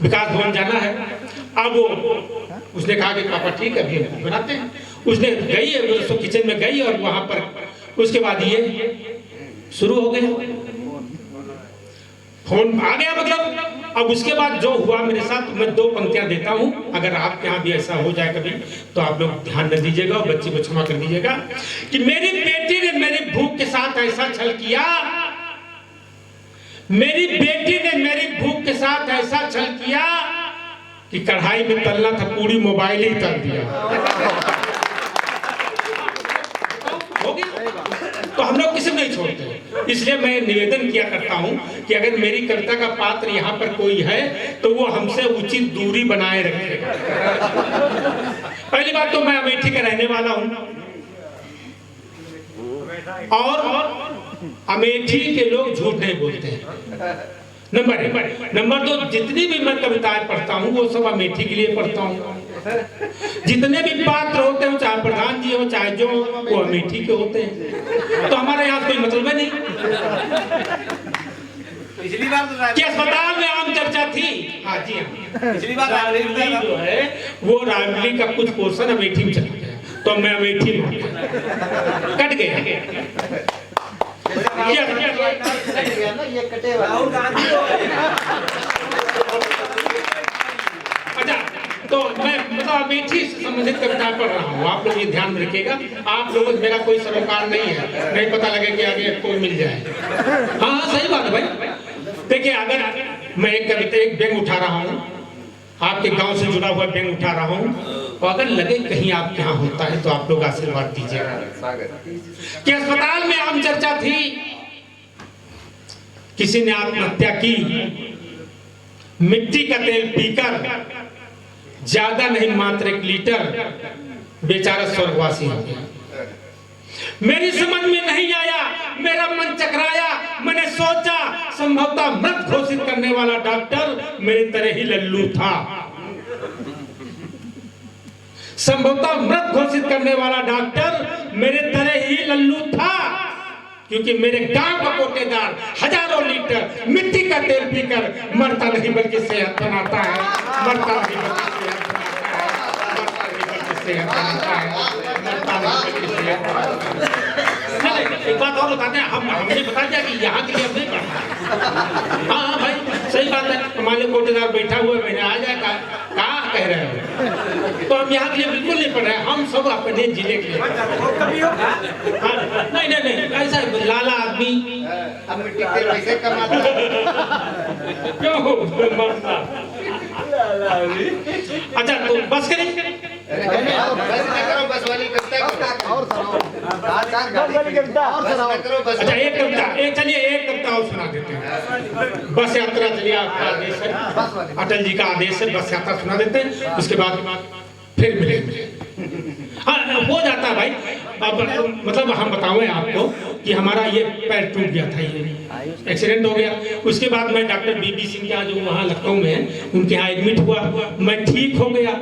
विकास भवन जाना है। अब उसने कहा कि पापा ठीक है अभी बनाते हैं। उसने गई, उसको किचन में गई और वहां पर उसके बाद ये शुरू हो गया, फोन आ गया मतलब। अब उसके बाद जो हुआ मेरे साथ, मैं 2 पंक्तियां देता हूं, अगर आपके यहाँ भी ऐसा हो जाए कभी तो आप लोग ध्यान न दीजिएगा और बच्ची को क्षमा कर दीजिएगा कि मेरी बेटी ने मेरी भूख के साथ ऐसा छल किया, मेरी बेटी ने मेरी भूख के साथ ऐसा छल किया कि कढ़ाई में तलना था पूरी मोबाइल ही तल दिया। तो हम लोग किसी नहीं छोड़ते। इसलिए मैं निवेदन किया करता हूं कि अगर मेरी कविता का पात्र यहाँ पर कोई है तो वो हमसे उचित दूरी बनाए रखेगा। पहली बात तो मैं अमेठी का रहने वाला हूं, और अमेठी के लोग झूठ नहीं बोलते हैं। नंबर 2, जितनी भी मैं कविताएं पढ़ता हूँ वो सब अमेठी के लिए पढ़ता हूँ। जितने भी पात्र होते हैं, चाहे प्रधान जी हो चाहे जो, वो अमेठी के होते हैं। तो हमारे यहाँ कोई मतलब है नहीं। पिछली बार तो कि अस्पताल में आम चर्चा थी। हाँ जी हाँ, पिछली बार रामलीला जो है वो रामलीला का कुछ पोर्शन अमेठी में चला गया, तो मैं अमेठी में कट गया। राहुल गांधी अच्छा, तो मैं मतलब अमेठी से संबंधित कविता पढ़ रहा हूँ, आप लोग ये ध्यान में रखिएगा। आप लोगों से मेरा कोई सरोकार नहीं है, नहीं पता लगे कि आगे कोई मिल जाए। हाँ हाँ सही बात है भाई। देखिए, अगर मैं एक कविता, एक व्यंग उठा रहा हूँ, आपके गांव से जुड़ा हुआ व्यंग उठा रहा हूँ, और अगर लगे कहीं आपके यहाँ होता है तो आप लोग आशीर्वाद दीजिएगा। कि अस्पताल में आम चर्चा थी, किसी ने आत्महत्या की, मिट्टी का तेल पीकर, ज्यादा नहीं मात्र 1 लीटर, बेचारा स्वर्गवासी हो गया। मेरी समझ में नहीं आया, मेरा मन चकराया, मैंने सोचा संभवतः मृत घोषित करने वाला डॉक्टर मेरी तरह ही लल्लू था। संभवतः मृत घोषित करने वाला डॉक्टर मेरे तरह ही लल्लू था, क्योंकि मेरे गांव का कोटेदार हजारों लीटर मिट्टी का तेल पीकर मरता नहीं बल्कि सेहत बनाता है, मरता नहीं बल्कि सेहत बनाता है, मरता नहीं बल्कि सेहत बनाता है। एक बात और बताते हैं, हमने बता दिया कि यहाँ के लिए हमने पढ़ा। हाँ भाई सही बात है, हमारे कोटेदार बैठा हुआ है, मैंने आ जाएगा कहाँ कह रहे हो, तो हम यहाँ के लिए बिल्कुल नहीं पढ़ रहे हैं, हम सब अपने जिले के लिए। नहीं नहीं नहीं, ऐसा लाला आदमी अब मिट्टी के पैसे कमाता क्यों मरता। अच्छा तो बस करें, बस न करो, बस वाली कविता करो। और सुनाओ। बस न करो, बस अच्छा एक कविता, एक चलिए एक कविता और सुना देते हैं। बस यात्रा चलिए, आपका आदेश है, अटल जी का आदेश है, बस यात्रा सुना देते हैं, उसके बाद फिर मिलेंगे। हाँ हो जाता है भाई। अब मतलब हम बताएं आपको कि हमारा ये पैर टूट गया था, ये एक्सीडेंट हो गया। उसके बाद मैं डॉक्टर बीबी सिंह के यहाँ, जो वहाँ लखनऊ में है, उनके यहाँ एडमिट हुआ, मैं ठीक हो गया,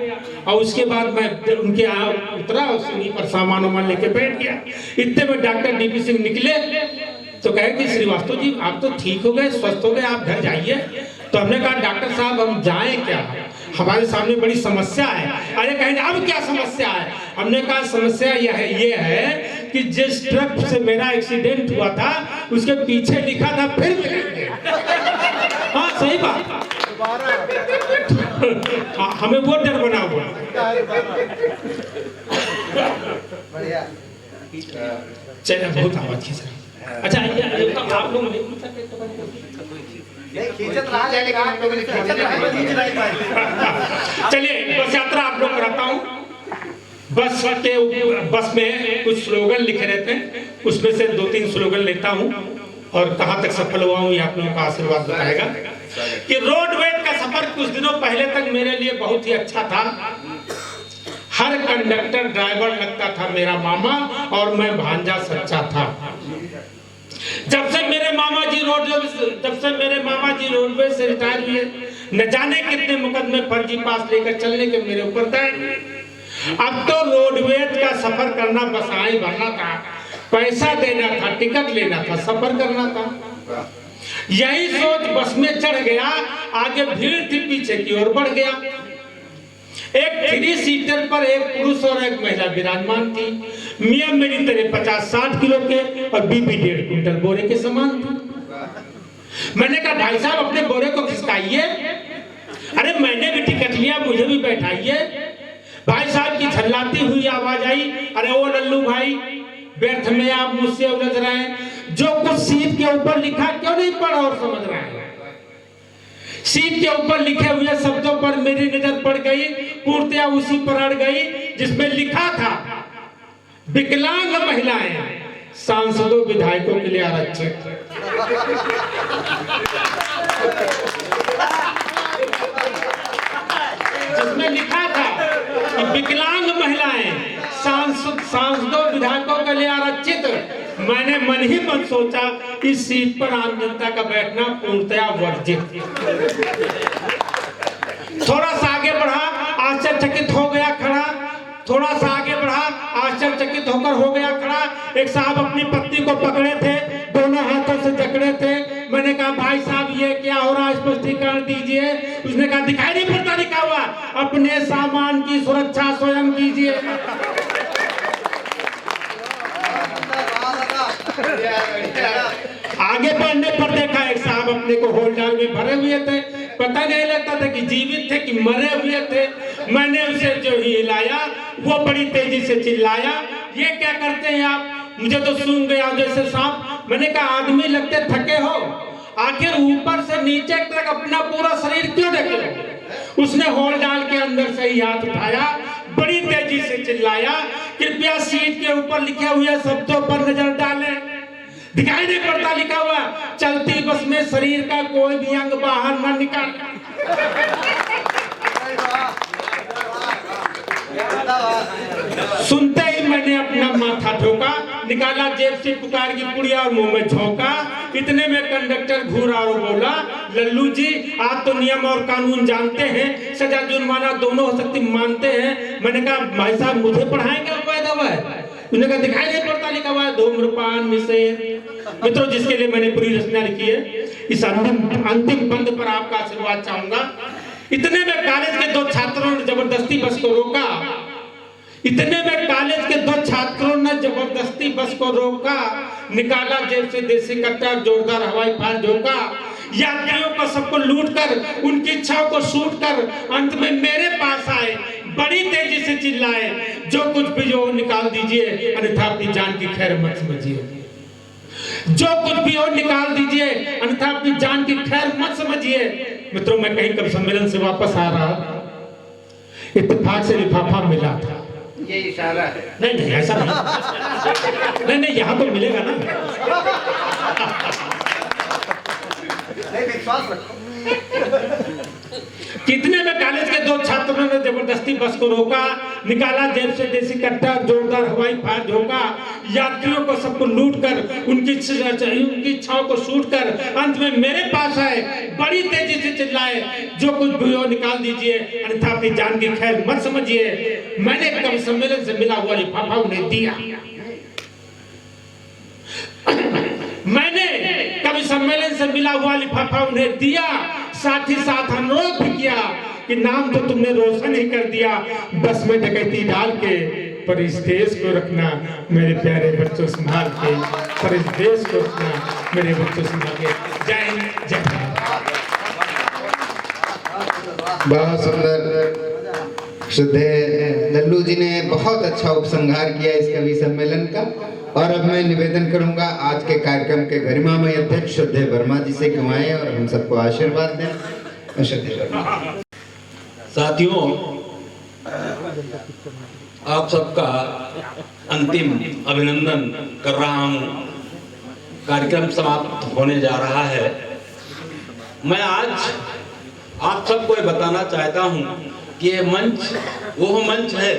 और उसके बाद मैं उनके यहाँ उतरा, उन्हीं पर सामान वामान लेके बैठ गया। इतने में डॉक्टर बीबी सिंह निकले तो कहे कि श्रीवास्तव जी आप तो ठीक हो गए, स्वस्थ हो गए, आप घर जाइए। तो हमने कहा डॉक्टर साहब हम जाएं क्या, हमारे सामने बड़ी समस्या है। अरे कहेंगे अब क्या समस्या है? हमने कहा समस्या ये है कि जिस ट्रक से मेरा एक्सीडेंट हुआ था उसके पीछे लिखा था फिर मिलेंगे। हाँ सही बात, हमें वो डर बना हुआ। चलिए बहुत आवाज खींच रहा है। अच्छा आप लोग चलिए बस यात्रा आप लोग कराता हूँ। बस में कुछ स्लोगन लिखे रहते हैं, उसमें से 2-3 स्लोगन लेता हूँ और कहाँ तक सफल हुआ हूँ ये आप लोगों का आशीर्वाद बताएगा। कि रोडवेज का सफर कुछ दिनों पहले तक मेरे लिए बहुत ही अच्छा था। हर कंडक्टर ड्राइवर लगता था मेरा मामा और मैं भांजा सच्चा था। जब से मेरे मामा जी रोडवेज से रिटायर हुए, न जाने कितने मुकदमे फर्जी पास लेकर चलने के मेरे ऊपर थे। अब तो रोडवेज का सफर करना बस आए भरना था, पैसा देना था, टिकट लेना था, सफर करना था। यही सोच बस में चढ़ गया, आगे भीड़ थी पीछे की ओर बढ़ गया। एक 3 सीटर पर एक पुरुष और एक महिला विराजमान थी। मियां मेरी तरह 50-60 किलो के और बीबी 1.5 क्विंटल बोरे के समान थी। मैंने कहा भाई साहब अपने बोरे को खिसकाइए। अरे मैंने भी टिकट लिया, मुझे भी बैठाइए। भाई साहब की झल्लाती हुई आवाज आई, अरे ओ लल्लू भाई व्यर्थ में आप मुझसे उलझ रहे हैं। जो कुछ सीट के ऊपर लिखा क्यों नहीं पढ़ा और समझ रहे हैं? सीट के ऊपर लिखे हुए शब्दों पर मेरी नजर पड़ गई, पूर्णतया उसी पर अड़ गई जिसमें लिखा था विकलांग महिलाएं सांसदों विधायकों के लिए आरक्षित। जिसमें लिखा था कि विकलांग महिलाएं सांसदों विधायकों के लिए आरक्षित। मैंने मन ही मन सोचा इस सीट पर आम जनता का बैठना पूर्णतया वर्जित। थोड़ा सा आगे बढ़ा, आश्चर्यचकित हो गया खड़ा। थोड़ा सा आगे बढ़ा, आश्चर्यचकित होकर हो गया खड़ा। एक साहब अपनी पत्नी को पकड़े थे, दोनों हाथों से जकड़े थे। मैंने मैंने कहा भाई साहब ये क्या हो रहा है, स्पष्टीकरण दीजिए। उसने कहा दिखाई नहीं पड़ता लिखा हुआ, अपने सामान की सुरक्षा स्वयं कीजिए। आगे बढ़ने पर देखा एक साहब अपने को होलडाल में भरे हुए थे, पता नहीं लगता था कि जीवित थे कि मरे हुए थे। मैंने उसे जो हिलाया वो बड़ी तेजी से चिल्लाया, ये क्या करते हैं आप, मुझे तो सूंघ गया जैसे सांप। मैंने कहा आदमी लगते थके हो, आखिर ऊपर से नीचे तक अपना पूरा शरीर क्यों ढके हो। उसने होलडाल के अंदर से ही हाथ उठाया, बड़ी तेजी से चिल्लाया, कृपया सीट के ऊपर लिखे हुए शब्दों पर नजर डालें। दिखाई नहीं पड़ता लिखा हुआ, चलती बस में शरीर का कोई भी अंग बाहर न निकाल। सुनते ही मैंने अपना माथा ठोका, निकाला जेब से पुकार की पुड़िया और मुंह में झोंका। इतने में कंडक्टर घूरा और बोला, लल्लू जी आप तो नियम और कानून जानते हैं, सजा जुर्माना दोनों हो सकती मानते हैं। मैंने कहा भाई साहब मुझे पढ़ाएंगे उन्होंने कहा दिखाई नहीं पड़ता लिखा हुआ है धूम्रपान निषेध। मित्रों जिसके लिए मैंने पूरी रचना लिखी है, इस अंतिम बंद पर आपका आशीर्वाद चाहूंगा। इतने में कॉलेज के 2 छात्रों ने जबरदस्ती बस को रोका। इतने में कॉलेज के 2 छात्रों ने जबरदस्ती बस को रोका, निकाला जेब से देसी कट्टा, जोरदार हवाई फायर झोंका। यात्रियों को सबको लूट कर, उनकी इच्छाओं को सूट कर अंत में मेरे पास आए, बड़ी तेजी से चिल्लाए, जो कुछ भी हो निकाल दीजिए, अन्यथा अपनी जान की खैर मत समझिए। जो कुछ भी हो निकाल दीजिए, अन्यथा अपनी जान की खैर मत समझिए। मित्रों मैं कहीं कभी सम्मेलन से वापस आ रहा, इत्तेफाक से लिफाफा मिला था। ये इशारा है। नहीं ऐसा नहीं, नहीं यहाँ तो मिलेगा ना। कितने में कॉलेज के 2 छात्रों ने जबरदस्ती बस को रोका, निकाला जेब से देसी कट्टा, जोरदार हवाई फायर झोंका। यात्रियों को सबको लूट कर, उनकी इच्छाओं को सूट कर अंत में मेरे पास आए, बड़ी तेजी से चिल्लाए, जो कुछ भी हो निकाल दीजिए, अन्यथा अपनी जान की खैर मत समझिए। मैंने कवि सम्मेलन से मिला हुआ लिफाफा उन्हें दिया। मैंने कवि सम्मेलन से मिला हुआ लिफाफा उन्हें दिया, साथ ही साथ अनुरोध भी किया कि नाम तो तुमने रोशन ही कर दिया, बस में डकैती डाल के, पर इस देश को रखना मेरे प्यारे बच्चों संभाल के, पर इस देश को रखना मेरे बच्चों संभाल के। जय हिंद, जय भारत। बहुत सुंदर श्रद्धेय लल्लू जी ने बहुत अच्छा उपसंहार किया इस कवि सम्मेलन का। और अब मैं निवेदन करूंगा आज के कार्यक्रम के गरिमामय अध्यक्ष श्रद्धेय वर्मा जी से कि आएं और हम सबको आशीर्वाद दें। श्रद्धेय वर्मा। साथियों, आप सबका अंतिम अभिनंदन कर रहा हूं। कार्यक्रम समाप्त होने जा रहा है। मैं आज आप सबको बताना चाहता हूं कि ये मंच वो मंच है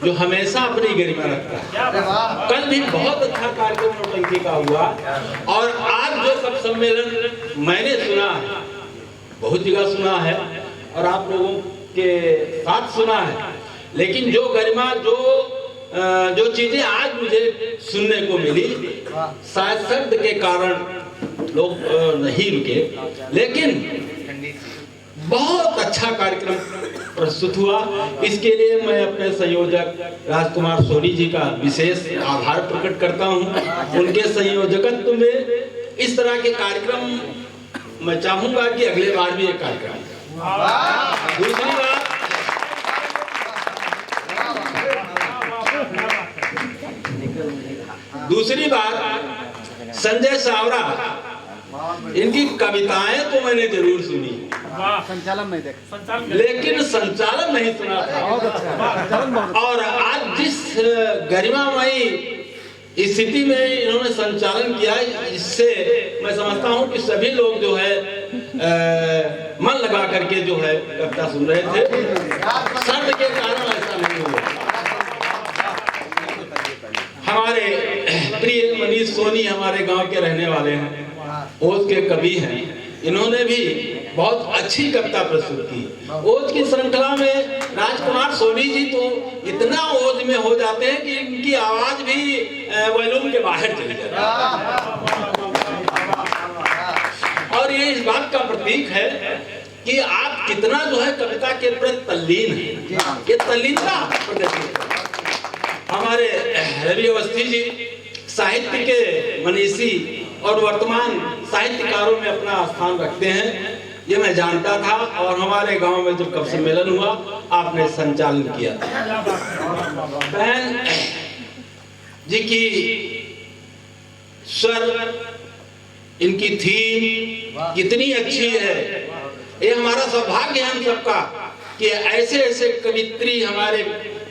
जो हमेशा अपनी गरिमा रखता है। कल भी बहुत अच्छा कार्यक्रम नौटंकी का हुआ, और आज जो सब सम्मेलन मैंने सुना है, बहुत जगह सुना है और आप लोगों के साथ सुना है, लेकिन जो गरिमा जो चीजें आज मुझे सुनने को मिली, शायद शब्द के कारण लोग नहीं रुके, लेकिन बहुत अच्छा कार्यक्रम प्रस्तुत हुआ। इसके लिए मैं अपने संयोजक राजकुमार सोनी जी का विशेष आभार प्रकट करता हूं। उनके संयोजकत्व में इस तरह के कार्यक्रम मैं चाहूंगा कि अगले बार भी एक कार्यक्रम। दूसरी बात संजय सावरा, इनकी कविताएं तो मैंने जरूर सुनी, संचालन नहीं देखा, लेकिन संचालन नहीं सुना था। और आज जिस गरिमामयी स्थिति में इन्होंने संचालन किया, इससे मैं समझता हूं कि सभी लोग जो है मन लगा करके जो है कविता सुन रहे थे। शब्द के कारण ऐसा नहीं हुआ। हमारे प्रिय मनीष सोनी हमारे गांव के रहने वाले हैं, ओज के कवि हैं। इन्होंने भी बहुत अच्छी कविता प्रस्तुत की। ओज की श्रृंखला में राजकुमार सोनी जी तो इतना ओज में हो जाते हैं कि इनकी आवाज भी वॉल्यूम के बाहर चली जाती है। ये इस बात का प्रतीक है कि आप कितना जो है कविता के प्रति तल्लीन हैं। ये तल्लीनता प्रतीक है। हमारे रवि अवस्थी जी साहित्य के मनीषी और वर्तमान साहित्यकारों में अपना स्थान रखते हैं, ये मैं जानता था। और हमारे गांव में जब कवि सम्मेलन हुआ, आपने संचालन किया। बहन जी की स्वर, इनकी थीम कितनी अच्छी है। ये हमारा सौभाग्य है हम सबका कि ऐसे ऐसे कवित्री हमारे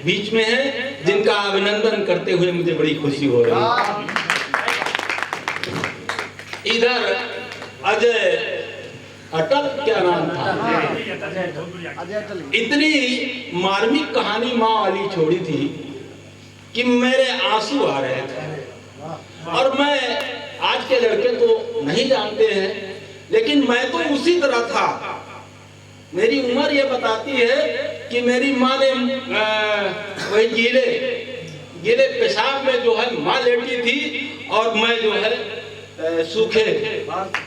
बीच में हैं, जिनका अभिनंदन करते हुए मुझे बड़ी खुशी हो रही है। इधर अजय अटल, क्या नाम था, इतनी मार्मिक कहानी माँ वाली छोड़ी थी कि मेरे आंसू आ रहे थे। और मैं, आज के लड़के तो नहीं जानते हैं, लेकिन मैं तो उसी तरह था। मेरी उम्र ये बताती है कि मेरी माँ ने वही गीले पेशाब में जो है माँ लेटी थी और मैं जो है सूखे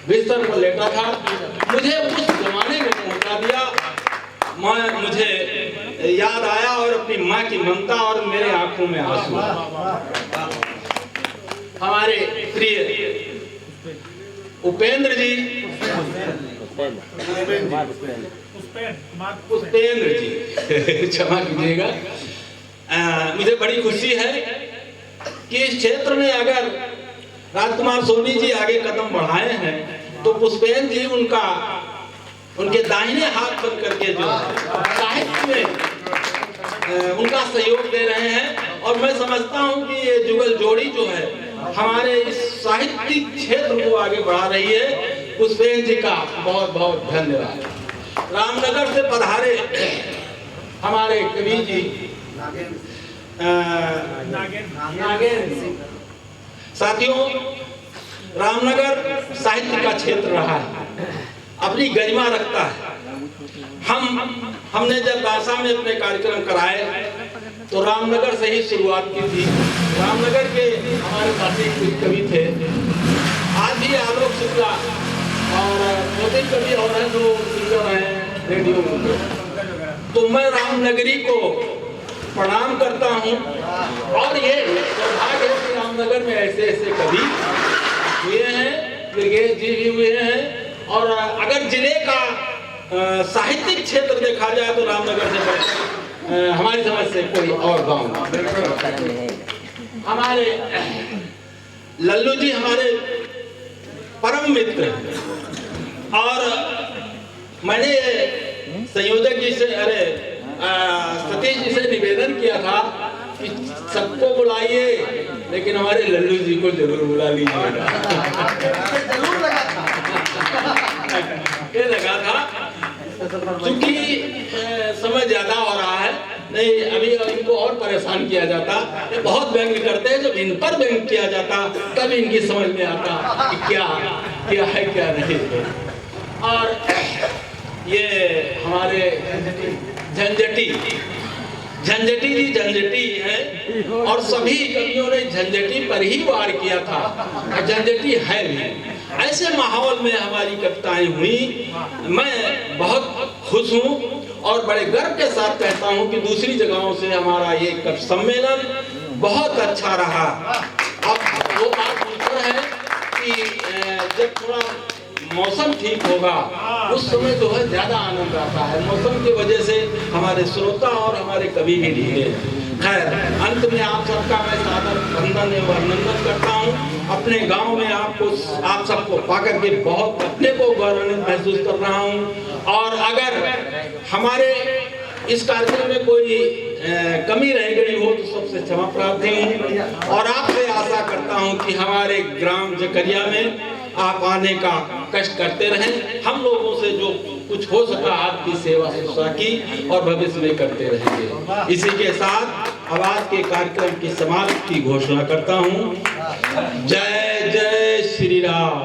बिस्तर पर लेटा था। मुझे उस जमाने में पहुंचा दिया। मुझे याद आया और अपनी माँ की ममता, और मेरे आंखों में आंसू। हमारे प्रिय उपेंद्र जी, पुष्पेंद्र जी, क्षमा कीजिएगा, मुझे बड़ी खुशी है कि इस क्षेत्र में अगर राजकुमार सोनी जी आगे कदम बढ़ाए हैं तो पुष्पेंद्र जी उनके दाहिने हाथ बन करके जो साहित्य में उनका सहयोग दे रहे हैं। और मैं समझता हूं कि ये जुगल जोड़ी जो है हमारे इस साहित्यिक क्षेत्र को आगे बढ़ा रही है। पुष्पेंद्र जी का बहुत बहुत धन्यवाद। रामनगर से पधारे हमारे कवि जी नागेंद्र। साथियों, रामनगर साहित्य का क्षेत्र रहा है, अपनी गरिमा रखता है। हमने जब दासा में अपने कार्यक्रम कराए तो रामनगर से ही शुरुआत की थी। रामनगर के हमारे साथी कुछ कवि थे, आज भी आलोक शुक्ला और मोदी कवि और हैं जो सिंगर हैं रेडियो में। तो मैं रामनगरी को प्रणाम करता हूँ। और ये सौभाग्य है कि रामनगर में ऐसे ऐसे कवि हुए हैं, ब्रिगेड जी भी हुए हैं। और अगर जिले का साहित्यिक क्षेत्र देखा जाए तो रामनगर से हमारी समझ से कोई और गांव नहीं। हमारे लल्लू जी हमारे परम मित्र हैं। और मैंने संयोजक जी से, सतीश जी से निवेदन किया था कि सबको बुलाइए, लेकिन हमारे लल्लू जी को जरूर बुला लीजिएगा। ये लगा था क्योंकि समय ज्यादा हो रहा है, नहीं अभी इनको और परेशान किया जाता। ये बहुत व्यंग करते हैं, जब इन पर व्यंग किया जाता तब इनकी समझ में आता कि क्या है क्या नहीं। और ये हमारे झंझटी जी झंझटी है, और सभी कवियों ने झंझटी पर ही वार किया था, और झंझटी है भी। ऐसे माहौल में हमारी कविताएं हुई। मैं बहुत खुश हूँ और बड़े गर्व के साथ कहता हूँ कि दूसरी जगहों से हमारा ये कवि सम्मेलन बहुत अच्छा रहा। अब वो बात दूसरा है कि जब थोड़ा मौसम ठीक होगा उस समय जो है ज्यादा आनंद आता है। मौसम की वजह से हमारे श्रोता और हमारे कवि भी ढीले। खैर, अंत में आप सबका मैं सादर वंदन एवं अभिनंदन करता हूँ। अपने गांव में आप सबको पाकर के बहुत अपने को गौरवान्वित महसूस कर रहा हूँ। और अगर हमारे इस कार्यक्रम में कोई कमी रह गई हो तो सबसे क्षमा प्रार्थी हूँ। और आपसे आशा करता हूँ कि हमारे ग्राम जकरिया में आप आने का कष्ट करते रहें। हम लोगों से जो कुछ हो सका आपकी सेवा शुश्रूषा की और भविष्य में करते रहेंगे। इसी के साथ अब आज के कार्यक्रम की समाप्ति की घोषणा करता हूँ। जय जय श्री राम।